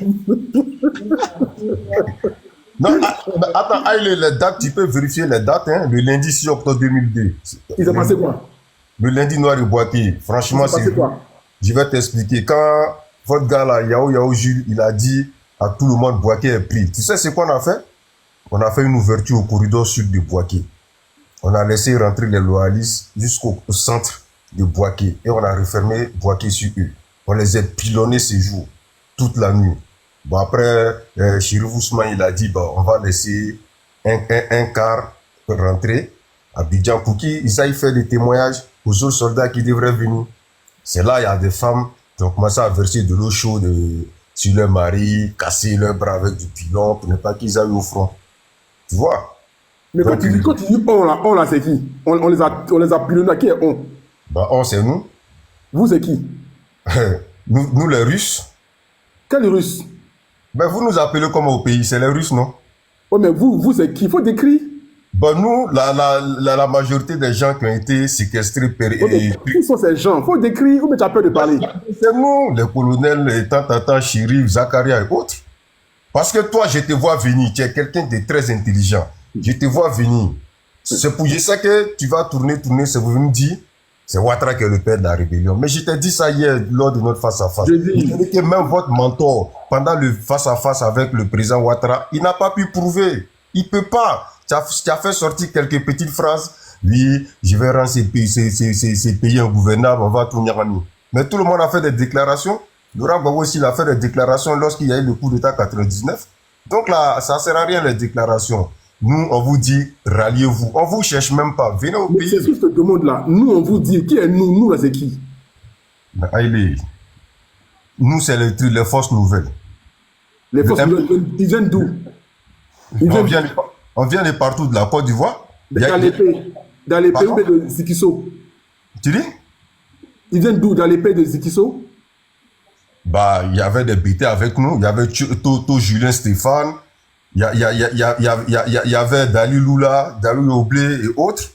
Non, attends, les dates, tu peux vérifier les dates, hein, le lundi 6 octobre 2002. Il s'est passé quoi? Le lundi noir et Boaké. Franchement, c'est... Je vais t'expliquer. Quand votre gars là, Yao Jules, il a dit à tout le monde, Boaké est pris. Tu sais ce qu'on a fait? On a fait une ouverture au corridor sud de Boaké. On a laissé rentrer les loyalistes jusqu'au centre de Boaké. Et on a refermé Boaké sur eux. On les a pilonnés ces jours, toute la nuit. Bon, après, Chirif Ousmane, il a dit, bon, on va laisser un quart rentrer à Abidjan pour qu'ils aillent faire des témoignages aux autres soldats qui devraient venir. C'est là, il y a des femmes qui ont commencé à verser de l'eau chaude sur leur mari, casser leurs bras avec du pilon pour ne pas qu'ils aillent au front. Tu vois? Mais quand tu dis on là, c'est qui? On les a pilonnés à qui est on? Ben, on, c'est nous. Vous, c'est qui? nous, les Russes. Quels Russes? Ben, vous nous appelez comme au pays, c'est les Russes, non? Oh, mais vous, c'est qui? Il faut décrire. Ben, nous, la majorité des gens qui ont été séquestrés, qui sont ces gens? Il faut décrire, ou mais tu as peur de parler? C'est nous, les colonels, les Tata, Chérif, Zakaria et autres. Parce que toi, je te vois venir, tu es quelqu'un de très intelligent. Je te vois venir. C'est pour, je sais que tu vas tourner, c'est pour me dire, c'est Ouattara qui est le père de la rébellion. Mais je t'ai dit ça hier, lors de notre face-à-face. Je dis que même votre mentor, pendant le face-à-face avec le président Ouattara, il n'a pas pu prouver. Il ne peut pas. Tu as fait sortir quelques petites phrases. Oui, je vais rendre ces pays ingouvernables, on va tourner à nous. Mais tout le monde a fait des déclarations. Laurent Gbagbo aussi il a fait des déclarations lorsqu'il y a eu le coup d'État 99. Donc là, ça ne sert à rien les déclarations. Nous, on vous dit, ralliez-vous. On ne vous cherche même pas. Venez au pays. C'est ce que je te demande là. Nous, on vous dit, qui est nous? Nous, là, c'est qui? Ben, allez. Nous, c'est les forces nouvelles. Les forces nouvelles, ils viennent d'où? On vient de partout, de la Côte d'Ivoire. Dans les pays de Zikiso. Tu dis? Ils viennent d'où? Dans les pays de Zikiso? Bah, il y avait des BT avec nous. Il y avait Toto, Julien, Stéphane. Il y avait Dali Lula, Dali Oblé et autres.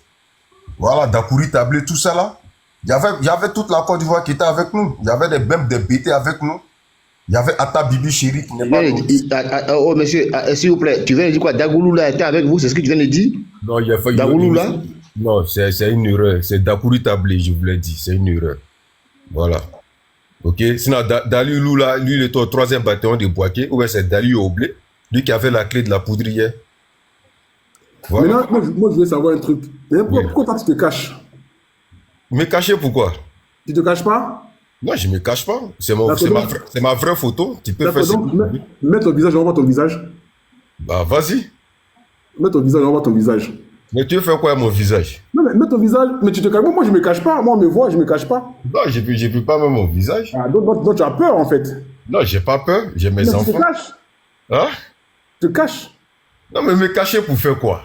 Voilà, Dakouri Tablé, tout ça là. Il y avait toute la Côte d'Ivoire qui était avec nous. Il y avait même des BT avec nous. Il y avait Atta Bibi Chéri qui n'est pas... Oh, monsieur, s'il vous plaît, tu viens de dire quoi? Dagoulula était avec vous, c'est ce que tu viens de dire? Non, il y a fait... Dagoulula? Non, c'est une erreur. C'est Dakouri Tablé, je vous l'ai dit. C'est une erreur. Voilà. Ok? Sinon, Dali Lula, lui, il était au 3e bataillon de Boaké. Ou bien c'est Dali Oblé, lui qui avait la clé de la poudrière. Voilà. Maintenant, moi, je veux savoir un truc. Pourquoi tu te caches? Me cacher pourquoi? Tu te caches pas? Non, je ne me cache pas. C'est ma vraie photo. Tu peux faire ça. Mets ton visage, on voit ton visage. Bah, vas-y. Mets ton visage, on voit ton visage. Mais tu fais quoi à mon visage? Non, mais mets ton visage, mais tu te caches. Moi, je me cache pas. Moi, on me voit, je me cache pas. Non, je ne peux pas mettre mon visage. Ah, donc, tu as peur, en fait. Non, j'ai pas peur, j'ai mes Mais enfants. tu te caches. Hein? Tu te caches. Non, mais me cacher pour faire quoi?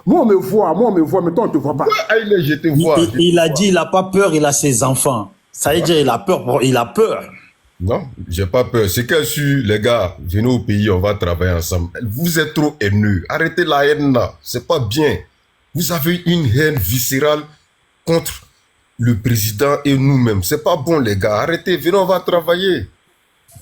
Moi, on me voit, mais toi, on te voit pas. Ouais, Haïlé, je te vois. Il a dit il n'a pas peur, il a ses enfants. Ça veut dire il a peur. Il a peur. Non, j'ai pas peur. C'est que si les gars, venez au pays, on va travailler ensemble. Vous êtes trop haineux. Arrêtez la haine là. C'est pas bien. Vous avez une haine viscérale contre le président et nous-mêmes. C'est pas bon, les gars. Arrêtez. Venez, on va travailler.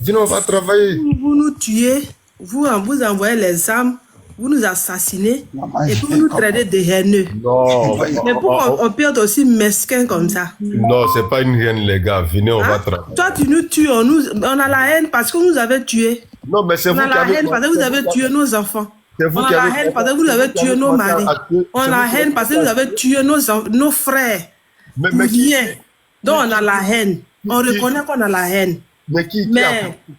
Venez, on va travailler. Vous nous tuez, vous envoyez les armes, vous nous assassinez, et puis vous nous traitez de haineux. Non. Mais pourquoi on peut être aussi mesquin comme ça? Non, c'est pas une haine, les gars. Venez, on va travailler. Toi, tu nous tues, on a la haine parce que vous nous avez tués. Non, mais c'est On vous a qui la avez... haine parce que vous avez tué nos enfants. Vous On a la haine parce que vous avez tué nos maris. On a la haine parce que vous avez tué nos frères. Mais rien. Donc on a la haine. On reconnaît qu'on a la haine. Mais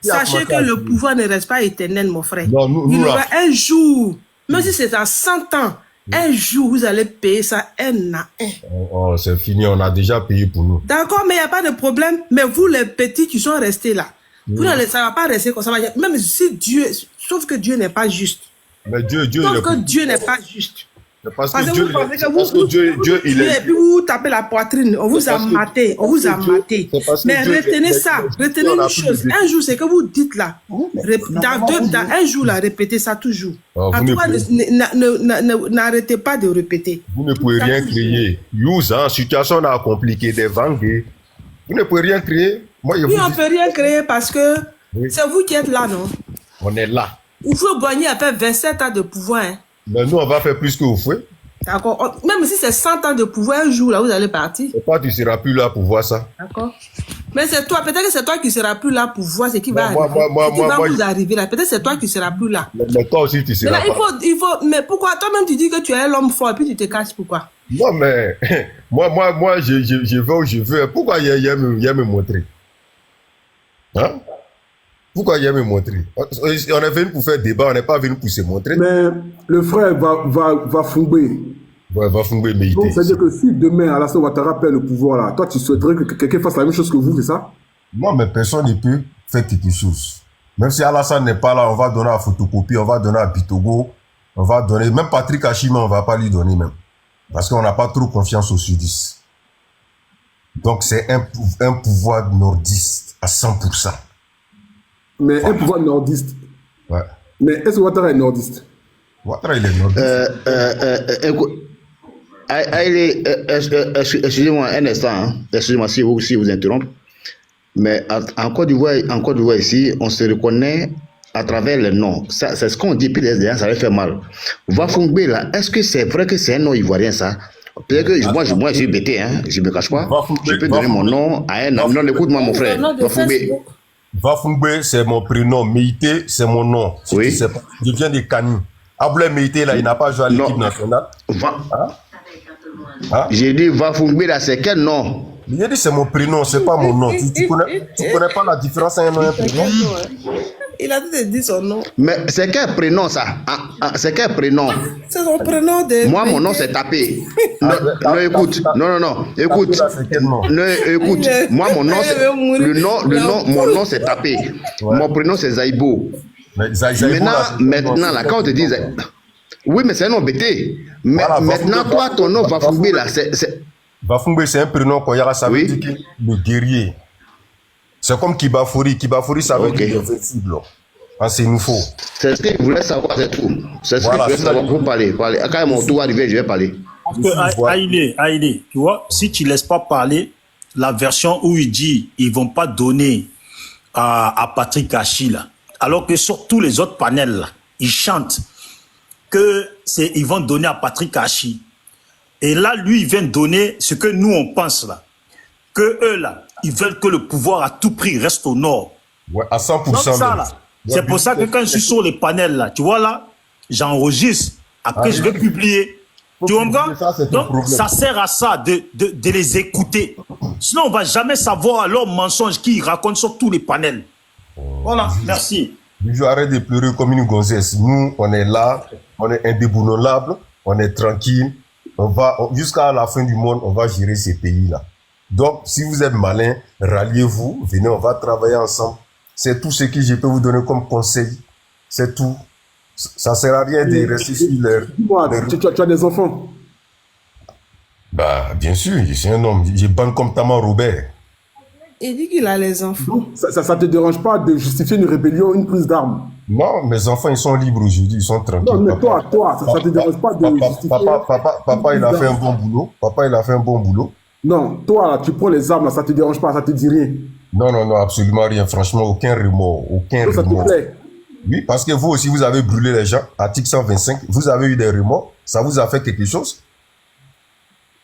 Sachez que le pouvoir ne reste pas éternel, mon frère. Non, Il y aura un jour, même si c'est à 100 ans, un jour vous allez payer ça un à un. Oh, c'est fini, on a déjà payé pour nous. D'accord, mais il n'y a pas de problème. Mais vous, les petits qui sont restés là, vous ça ne va pas rester comme ça. Même si Dieu, sauf que Dieu n'est pas juste. Mais Dieu sauf que Dieu n'est pas juste. Parce que Dieu, il est... Et puis vous tapez la poitrine, on vous a maté, on vous a maté. Mais retenez ça, retenez une chose. Un jour, c'est que vous dites là, dans un jour là, répétez ça toujours. En tout cas, n'arrêtez pas de répéter. Vous ne pouvez rien créer. Youza, situation a compliquée des vangues. Vous ne pouvez rien créer. Oui, on ne peut rien créer parce que c'est vous qui êtes là, non? On est là. Oufo Boigny a fait 27 ans de pouvoir. Hein. Mais nous, on va faire plus que vous faites. D'accord. Même si c'est 100 ans de pouvoir, un jour, là, vous allez partir. Et toi, tu ne seras plus là pour voir ça. D'accord. Mais c'est toi, peut-être que c'est toi qui ne seras plus là pour voir ce qui va arriver. Vous arriver là. Peut-être que c'est toi qui ne seras plus là. Mais toi aussi, tu seras là, mais pourquoi toi-même, tu dis que tu es l'homme fort et puis tu te caches, pourquoi? Non, mais moi je vais où je veux. Pourquoi il y a me montrer? Hein? Pourquoi il y a me montrer? On est venu pour faire débat, on n'est pas venu pour se montrer. Mais le frère va fouiller. Ouais, va fouiller, mais donc, c'est-à-dire que si demain, Alassane Ouattara perd le pouvoir là, toi, tu souhaiterais que quelqu'un fasse la même chose que vous, c'est ça? Non, mais personne ne peut faire quelque chose. Même si Alassane n'est pas là, on va donner à Photocopie, on va donner à Bitogo, on va donner, même Patrick Achima, on ne va pas lui donner même. Parce qu'on n'a pas trop confiance aux sudistes. Donc, c'est un pouvoir nordiste à 100%. Mais un pouvoir nordiste. Ouais. Mais est-ce que Ouattara est nordiste? Ouattara, il est nordiste. Excusez-moi un instant, hein. Excusez-moi si vous interromps. Mais en Côte d'Ivoire ici, on se reconnaît à travers les noms. C'est ce qu'on dit, puis les gens, ça va faire mal. Vafungbe là, est-ce que c'est vrai que c'est un nom ivoirien ça? Peut-être que moi je suis bêté, hein, je me cache pas. Je peux donner mon nom à un homme. Non, écoute-moi mon frère. Vafungbe, c'est mon prénom. Meïté, c'est mon nom. Si oui. Je viens de Kani. Aboulé Meïté, là, il n'a pas joué à l'équipe nationale. J'ai dit Vafungbe là, c'est quel nom? Il a dit c'est mon prénom, c'est pas mon nom. Tu connais pas la différence entre un nom et un prénom? Il a dit son nom. Mais c'est quel prénom ça? C'est quel prénom? C'est son prénom de... Moi, mon nom c'est tapé. Non, écoute. Non. Écoute. Non, écoute. Moi, mon nom c'est... Mon nom c'est tapé. Ouais. Mon prénom c'est Zaïbo. Maintenant, là, quand on te dit... Oui, mais c'est un nom bêté. Voilà, maintenant, toi, ton nom Vafungbe là, c'est... Vafungbe, c'est un prénom qu'on y a, ça veut dire le guerrier. C'est comme Kibafouri. Kibafouri, ça veut dire invincible. C'est nouveau. C'est ce que je voulais savoir, c'est tout. C'est ce que je voulais savoir. Vous parlez. Quand mon tour arrive, je vais parler. Haïlé, tu vois, si tu ne laisses pas parler, la version où il dit ils ne vont pas donner à Patrick Hachi, là, alors que sur tous les autres panels, là, ils chantent qu'ils vont donner à Patrick Hachi. Et là, lui, il vient donner ce que nous, on pense là. Que eux, là, ils veulent que le pouvoir à tout prix reste au nord. Ouais, à 100%. Donc ça, là, c'est pour ça que quand je suis sur les panels, là, tu vois là, j'enregistre. Après, je vais publier. Tu comprends? Donc, ça sert à ça de les écouter. Sinon, on ne va jamais savoir leurs mensonges qu'ils racontent sur tous les panels. Voilà, merci. Je arrête de pleurer comme une gonzesse. Nous, on est là, on est indéboulonnable. on est tranquille, jusqu'à la fin du monde, on va gérer ces pays-là. Donc, si vous êtes malin, ralliez-vous, venez, on va travailler ensemble. C'est tout ce que je peux vous donner comme conseil. C'est tout. Ça ne sert à rien de rester sur les... Tu as des enfants? Bah, bien sûr, je suis un homme. Je banque comme Tama Robert. Il dit qu'il a les enfants. Ça te dérange pas de justifier une rébellion, une prise d'armes? Non, mes enfants, ils sont libres aujourd'hui, ils sont tranquilles. Non, mais toi, ça te dérange pas de justifier... Papa, il a fait un bon boulot. Papa, il a fait un bon boulot. Non, toi, là, tu prends les armes, là, ça te dérange pas, ça te dit rien? Non, absolument rien. Franchement, aucun remords. Aucun ça remords. te plaît? Oui, parce que vous aussi, vous avez brûlé les gens. Article 125, vous avez eu des remords. Ça vous a fait quelque chose?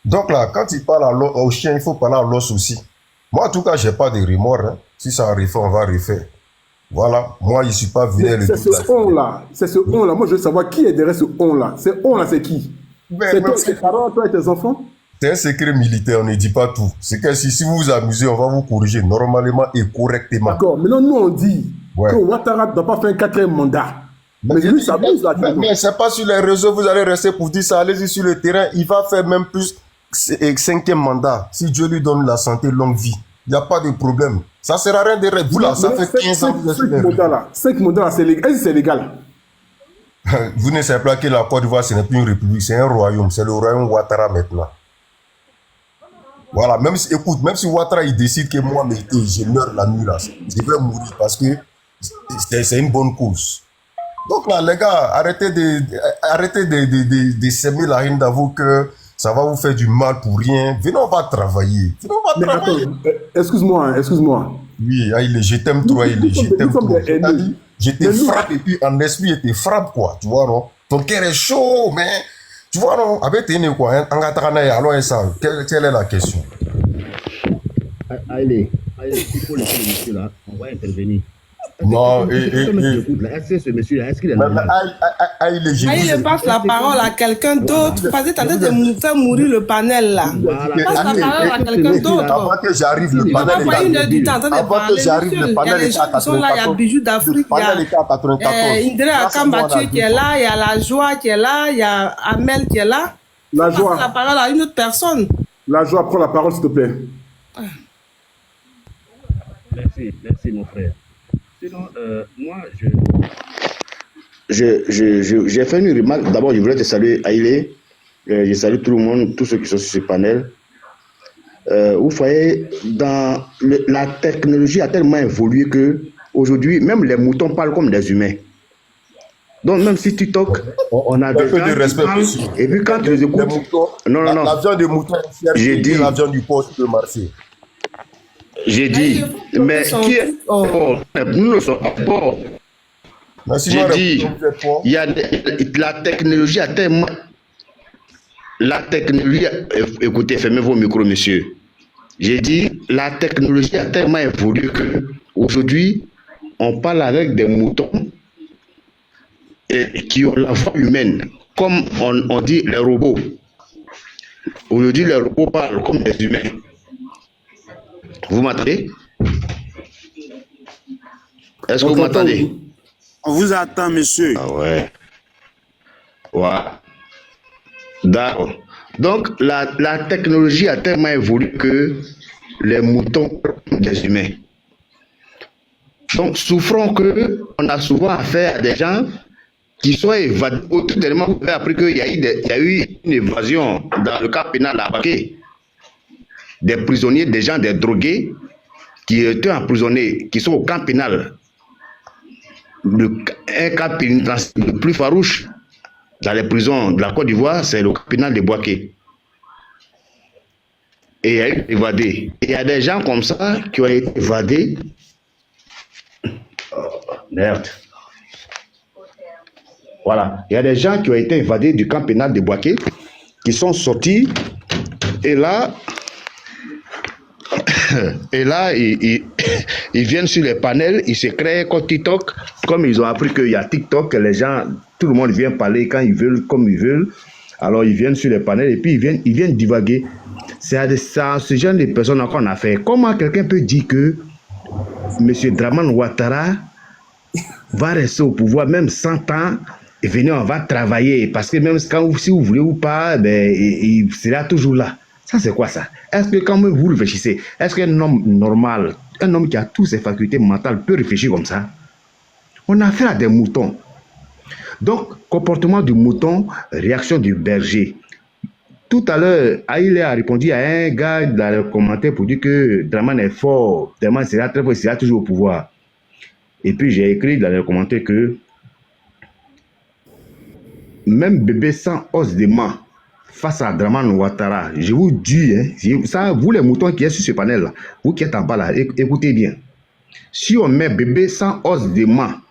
Donc là, quand il parle au chien, il faut parler à l'os aussi. Moi, en tout cas, je n'ai pas de remords. Hein. Si ça arrive, on va refaire. Voilà. Moi, je ne suis pas venu... C'est ce on-là. C'est ce on-là. Moi, je veux savoir qui est derrière ce on-là. Ce on-là, c'est qui? C'est toi, tes parents, toi et tes enfants? C'est un secret militaire, on ne dit pas tout. C'est que si vous vous amusez, on va vous corriger normalement et correctement. D'accord. Maintenant, nous, on dit que Ouattara ne doit pas faire un 4e mandat. Mais lui, ça bouge là. Mais ce n'est pas sur les réseaux, vous allez rester pour dire ça. Allez-y sur le terrain, il va faire même plus 5e mandat. Si Dieu lui donne la santé, longue vie, il n'y a pas de problème. Ça ne sert à rien de rêver. Vous là, ça fait 15 ans que vous êtes sur les réseaux. 5 mandats, c'est légal. Est-ce que c'est légal? Vous ne savez pas que la Côte d'Ivoire, ce n'est plus une république, c'est un royaume. C'est le royaume Ouattara maintenant. Voilà, même si Ouattara il décide que moi, je meurs la nuit là, je vais mourir parce que c'est une bonne cause. Donc là, les gars, arrêtez de s'aimer la haine dans vos cœurs, ça va vous faire du mal pour rien. Venez, on va travailler. Excuse-moi. Oui, Aïlé, je t'aime trop, Aïlé, je t'aime trop. Je te frappe et puis en esprit, je te frappe quoi, tu vois, non? Ton cœur est chaud, mais... Tu vois, non, avec Téné, quoi, alors, ça, quelle est la question? Allez, il faut laisser le monsieur là, on va intervenir. Non, Est-ce que ce monsieur-là, est-ce qu'il est normal? Il passe la parole à quelqu'un d'autre, parce que tu es en train de faire mourir le panel là. Passe la parole à quelqu'un d'autre. Avant que j'arrive, le panel est à 94. Avant que j'arrive, le panel est à 94. Il y a Bijou d'Afrique, il y a Indré Akambathie qui est là, il y a La Joie qui est là, il y a Amel qui est là. La Joie. Passe la parole à une autre personne. La Joie, prends la parole s'il te plaît. Merci mon frère. Sinon, moi, j'ai fait une remarque. D'abord, je voulais te saluer, Aïlé. Je salue tout le monde, tous ceux qui sont sur ce panel. Vous voyez, la technologie a tellement évolué que aujourd'hui, même les moutons parlent comme des humains. Donc, même si tu toques, on a des peu de respect. Et puis quand tu les écoutes... Non. La viande de mouton, j'ai dit la viande du porc de Marseille. J'ai dit, mais qui est fort? Nous ne sommes pas forts. J'ai dit, il y a la technologie a tellement... Écoutez, fermez vos micros, monsieur. J'ai dit, la technologie a tellement évolué qu'aujourd'hui, on parle avec des moutons qui ont la voix humaine, comme on dit les robots. Aujourd'hui, les robots parlent comme des humains. Vous m'entendez? Est-ce que vous m'entendez? On vous attend, monsieur. Ah ouais. Voilà. D'accord. Donc, la technologie a tellement évolué que les moutons sont des humains. Donc, souffrons qu'on a souvent affaire à des gens qui sont évadés. Tout tellement, vous avez appris qu'il y a eu une évasion dans le cas pénal à Baké. Des prisonniers, des gens, des drogués qui étaient emprisonnés, qui sont au camp pénal. Un camp pénitentiaire le plus farouche dans les prisons de la Côte d'Ivoire, c'est le camp pénal de Boaké. Et il y a eu évadés. Il y a des gens comme ça qui ont été évadés. Merde. Voilà. Il y a des gens qui ont été évadés du camp pénal de Boaké, qui sont sortis, et là, ils viennent sur les panels, ils se créent comme TikTok, comme ils ont appris qu'il y a TikTok, les gens, tout le monde vient parler quand ils veulent, comme ils veulent. Alors ils viennent sur les panels et puis ils viennent divaguer. C'est à ce genre de personnes qu'on a fait. Comment quelqu'un peut dire que M. Dramane Ouattara va rester au pouvoir même 100 ans venez, on va travailler. Parce que même si vous voulez ou pas, ben, il sera toujours là. Ça, c'est quoi ça? Est-ce que quand même vous réfléchissez, est-ce qu'un homme normal, un homme qui a toutes ses facultés mentales peut réfléchir comme ça? On a affaire à des moutons. Donc, comportement du mouton, réaction du berger. Tout à l'heure, Aïlé a répondu à un gars dans le commentaire pour dire que Draman est fort, Draman sera très fort, il sera toujours au pouvoir. Et puis j'ai écrit dans le commentaire que même bébé sans os de main face à Draman Ouattara, je vous dis, hein, ça, vous les moutons qui êtes sur ce panel-là, vous qui êtes en bas là, écoutez bien. Si on met bébé sans os de main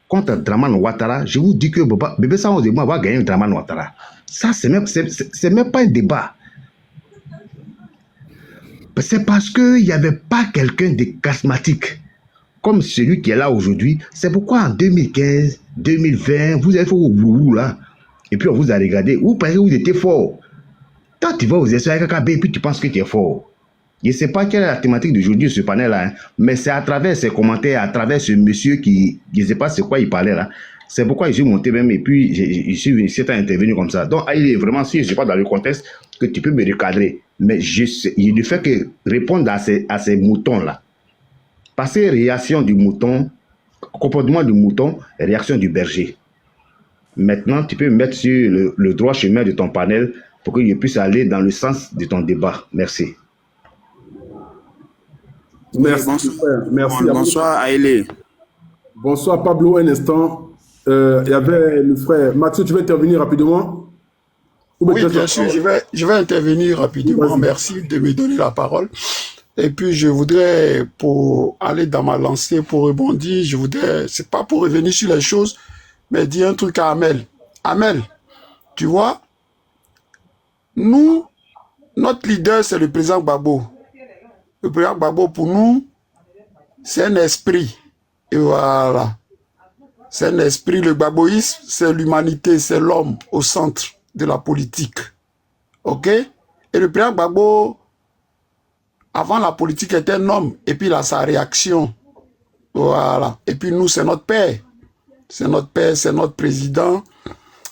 contre Draman Ouattara, je vous dis que bébé sans os de main va gagner Draman Ouattara. Ça, c'est même pas un débat. C'est parce qu'il n'y avait pas quelqu'un de charismatique comme celui qui est là aujourd'hui. C'est pourquoi en 2015, 2020, vous avez fait vos boulot là. Et puis on vous a regardé. Vous pensez que vous étiez fort. Quand tu vas aux essais avec KKB et puis tu penses que tu es fort. Je ne sais pas quelle est la thématique d'aujourd'hui ce panel-là, hein, mais c'est à travers ces commentaires, à travers ce monsieur qui, je ne sais pas c'est quoi il parlait là. C'est pourquoi je suis monté même et puis je suis intervenu comme ça. Donc, il est vraiment, si je ne suis pas dans le contexte, que tu peux me recadrer. Mais il ne fait que répondre à ces moutons-là. Passer réaction du mouton, comportement du mouton, réaction du berger. Maintenant, tu peux me mettre sur le droit chemin de ton panel pour que je puisse aller dans le sens de ton débat. Merci. Merci. Merci. Bonsoir, Aïlé. Bonsoir, Pablo. Un instant. Il y avait le frère Mathieu, tu veux intervenir rapidement? Oui, bien sûr, je vais intervenir rapidement. Merci de me donner la parole. Et puis, je voudrais, pour aller dans ma lancée, pour rebondir, c'est pas pour revenir sur les choses, mais dire un truc à Amel. Amel, tu vois, notre leader, c'est le président Gbagbo. Le président Gbagbo, pour nous, c'est un esprit. Et voilà. C'est un esprit, le gbagboïsme, c'est l'humanité, c'est l'homme au centre de la politique. Ok? Et le président Gbagbo, avant la politique, était un homme, et puis il a sa réaction. Voilà. Et puis nous, c'est notre père. C'est notre père, c'est notre président,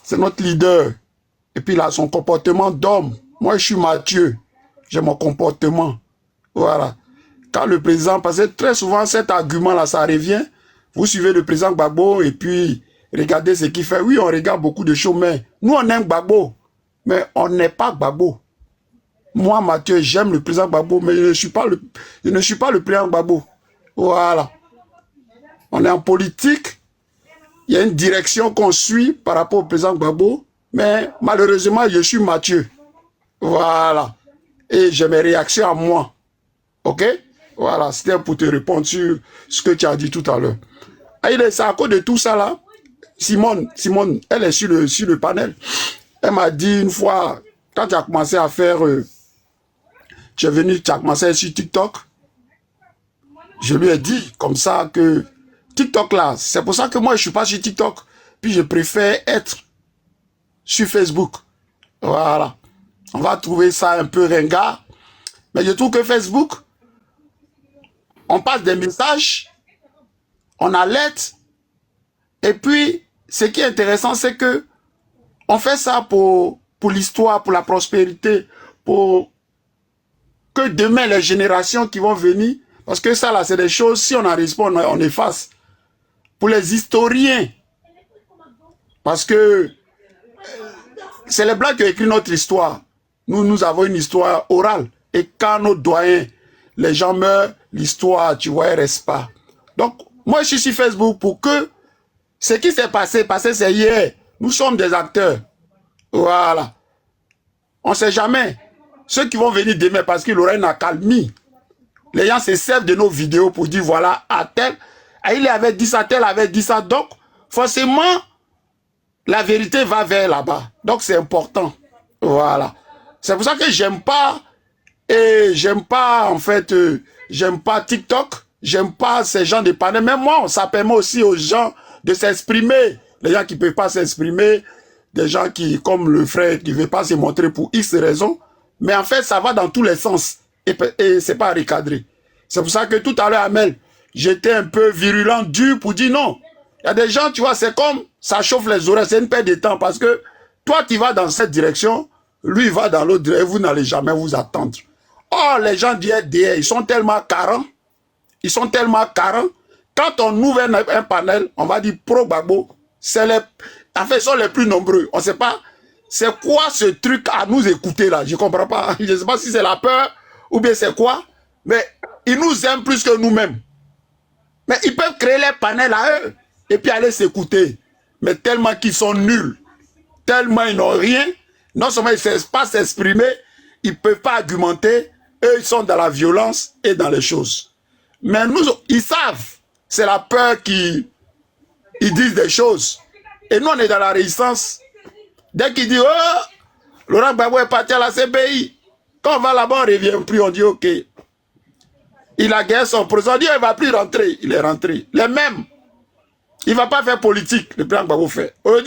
c'est notre leader. Et puis il a son comportement d'homme. Moi, je suis Mathieu. J'ai mon comportement. Voilà. Quand le président, parce que très souvent, cet argument-là, ça revient. Vous suivez le président Gbagbo et puis regardez ce qu'il fait. Oui, on regarde beaucoup de choses, mais nous, on aime Gbagbo. Mais on n'est pas Gbagbo. Moi, Mathieu, j'aime le président Gbagbo, mais je ne suis pas le président Gbagbo. Voilà. On est en politique. Il y a une direction qu'on suit par rapport au président Gbagbo. Mais malheureusement, je suis Mathieu. Voilà. Et j'ai mes réactions à moi. OK? Voilà, c'était pour te répondre sur ce que tu as dit tout à l'heure. C'est à cause de tout ça là. Simone, elle est sur le panel. Elle m'a dit une fois, quand tu as commencé à faire, tu as commencé sur TikTok. Je lui ai dit comme ça que TikTok là, c'est pour ça que moi je suis pas sur TikTok. Puis je préfère être sur Facebook. Voilà. On va trouver ça un peu ringard. Mais je trouve que Facebook, on passe des messages, on alerte, et puis ce qui est intéressant, c'est que on fait ça pour l'histoire, pour la prospérité, pour que demain les générations qui vont venir, parce que ça là c'est des choses, si on n'arrive pas, on efface. Pour les historiens, parce que c'est les Blancs qui ont écrit notre histoire. Nous avons une histoire orale, et quand nos doyens, les gens meurent, l'histoire, tu vois, elle reste pas. Donc, moi, je suis sur Facebook pour que ce qui s'est passé, c'est hier. Nous sommes des acteurs. Voilà. On ne sait jamais. Ceux qui vont venir demain, parce qu'il aura une accalmie. Les gens se servent de nos vidéos pour dire, voilà, à tel, il avait dit ça, tel avait dit ça. Donc, forcément, la vérité va vers là-bas. Donc, c'est important. Voilà. C'est pour ça que j'aime pas, en fait, j'aime pas TikTok, j'aime pas ces gens de panel. Même moi, ça permet aussi aux gens de s'exprimer. Les gens qui ne peuvent pas s'exprimer, des gens qui, comme le frère, qui ne veut pas se montrer pour X raisons. Mais en fait, ça va dans tous les sens. Et c'est pas recadré. C'est pour ça que tout à l'heure, Amel, j'étais un peu virulent, dur pour dire non. Il y a des gens, tu vois, c'est comme ça chauffe les oreilles, c'est une perte de temps parce que toi, tu vas dans cette direction, lui, il va dans l'autre direction, vous n'allez jamais vous attendre. Oh, les gens d'IRDR, ils sont tellement carents. Ils sont tellement carents. Quand on ouvre un panel, on va dire pro Gbagbo, c'est les... En fait, ils sont les plus nombreux. On ne sait pas c'est quoi ce truc à nous écouter là. Je ne comprends pas. Je ne sais pas si c'est la peur ou bien c'est quoi. Mais ils nous aiment plus que nous-mêmes. Mais ils peuvent créer les panels à eux et puis aller s'écouter. Mais tellement qu'ils sont nuls, tellement ils n'ont rien, non seulement ils ne savent pas s'exprimer, ils ne peuvent pas argumenter, eux ils sont dans la violence et dans les choses. Mais nous, ils savent, c'est la peur qui ils disent des choses. Et nous on est dans la résistance. Dès qu'ils disent, oh, Laurent Gbagbo est parti à la CPI, quand on va là-bas on ne revient plus, on dit ok. Il a gagné son procès, on dit il ne va plus rentrer, il est rentré. Les mêmes. Il ne va pas faire politique, le président Gbagbo fait.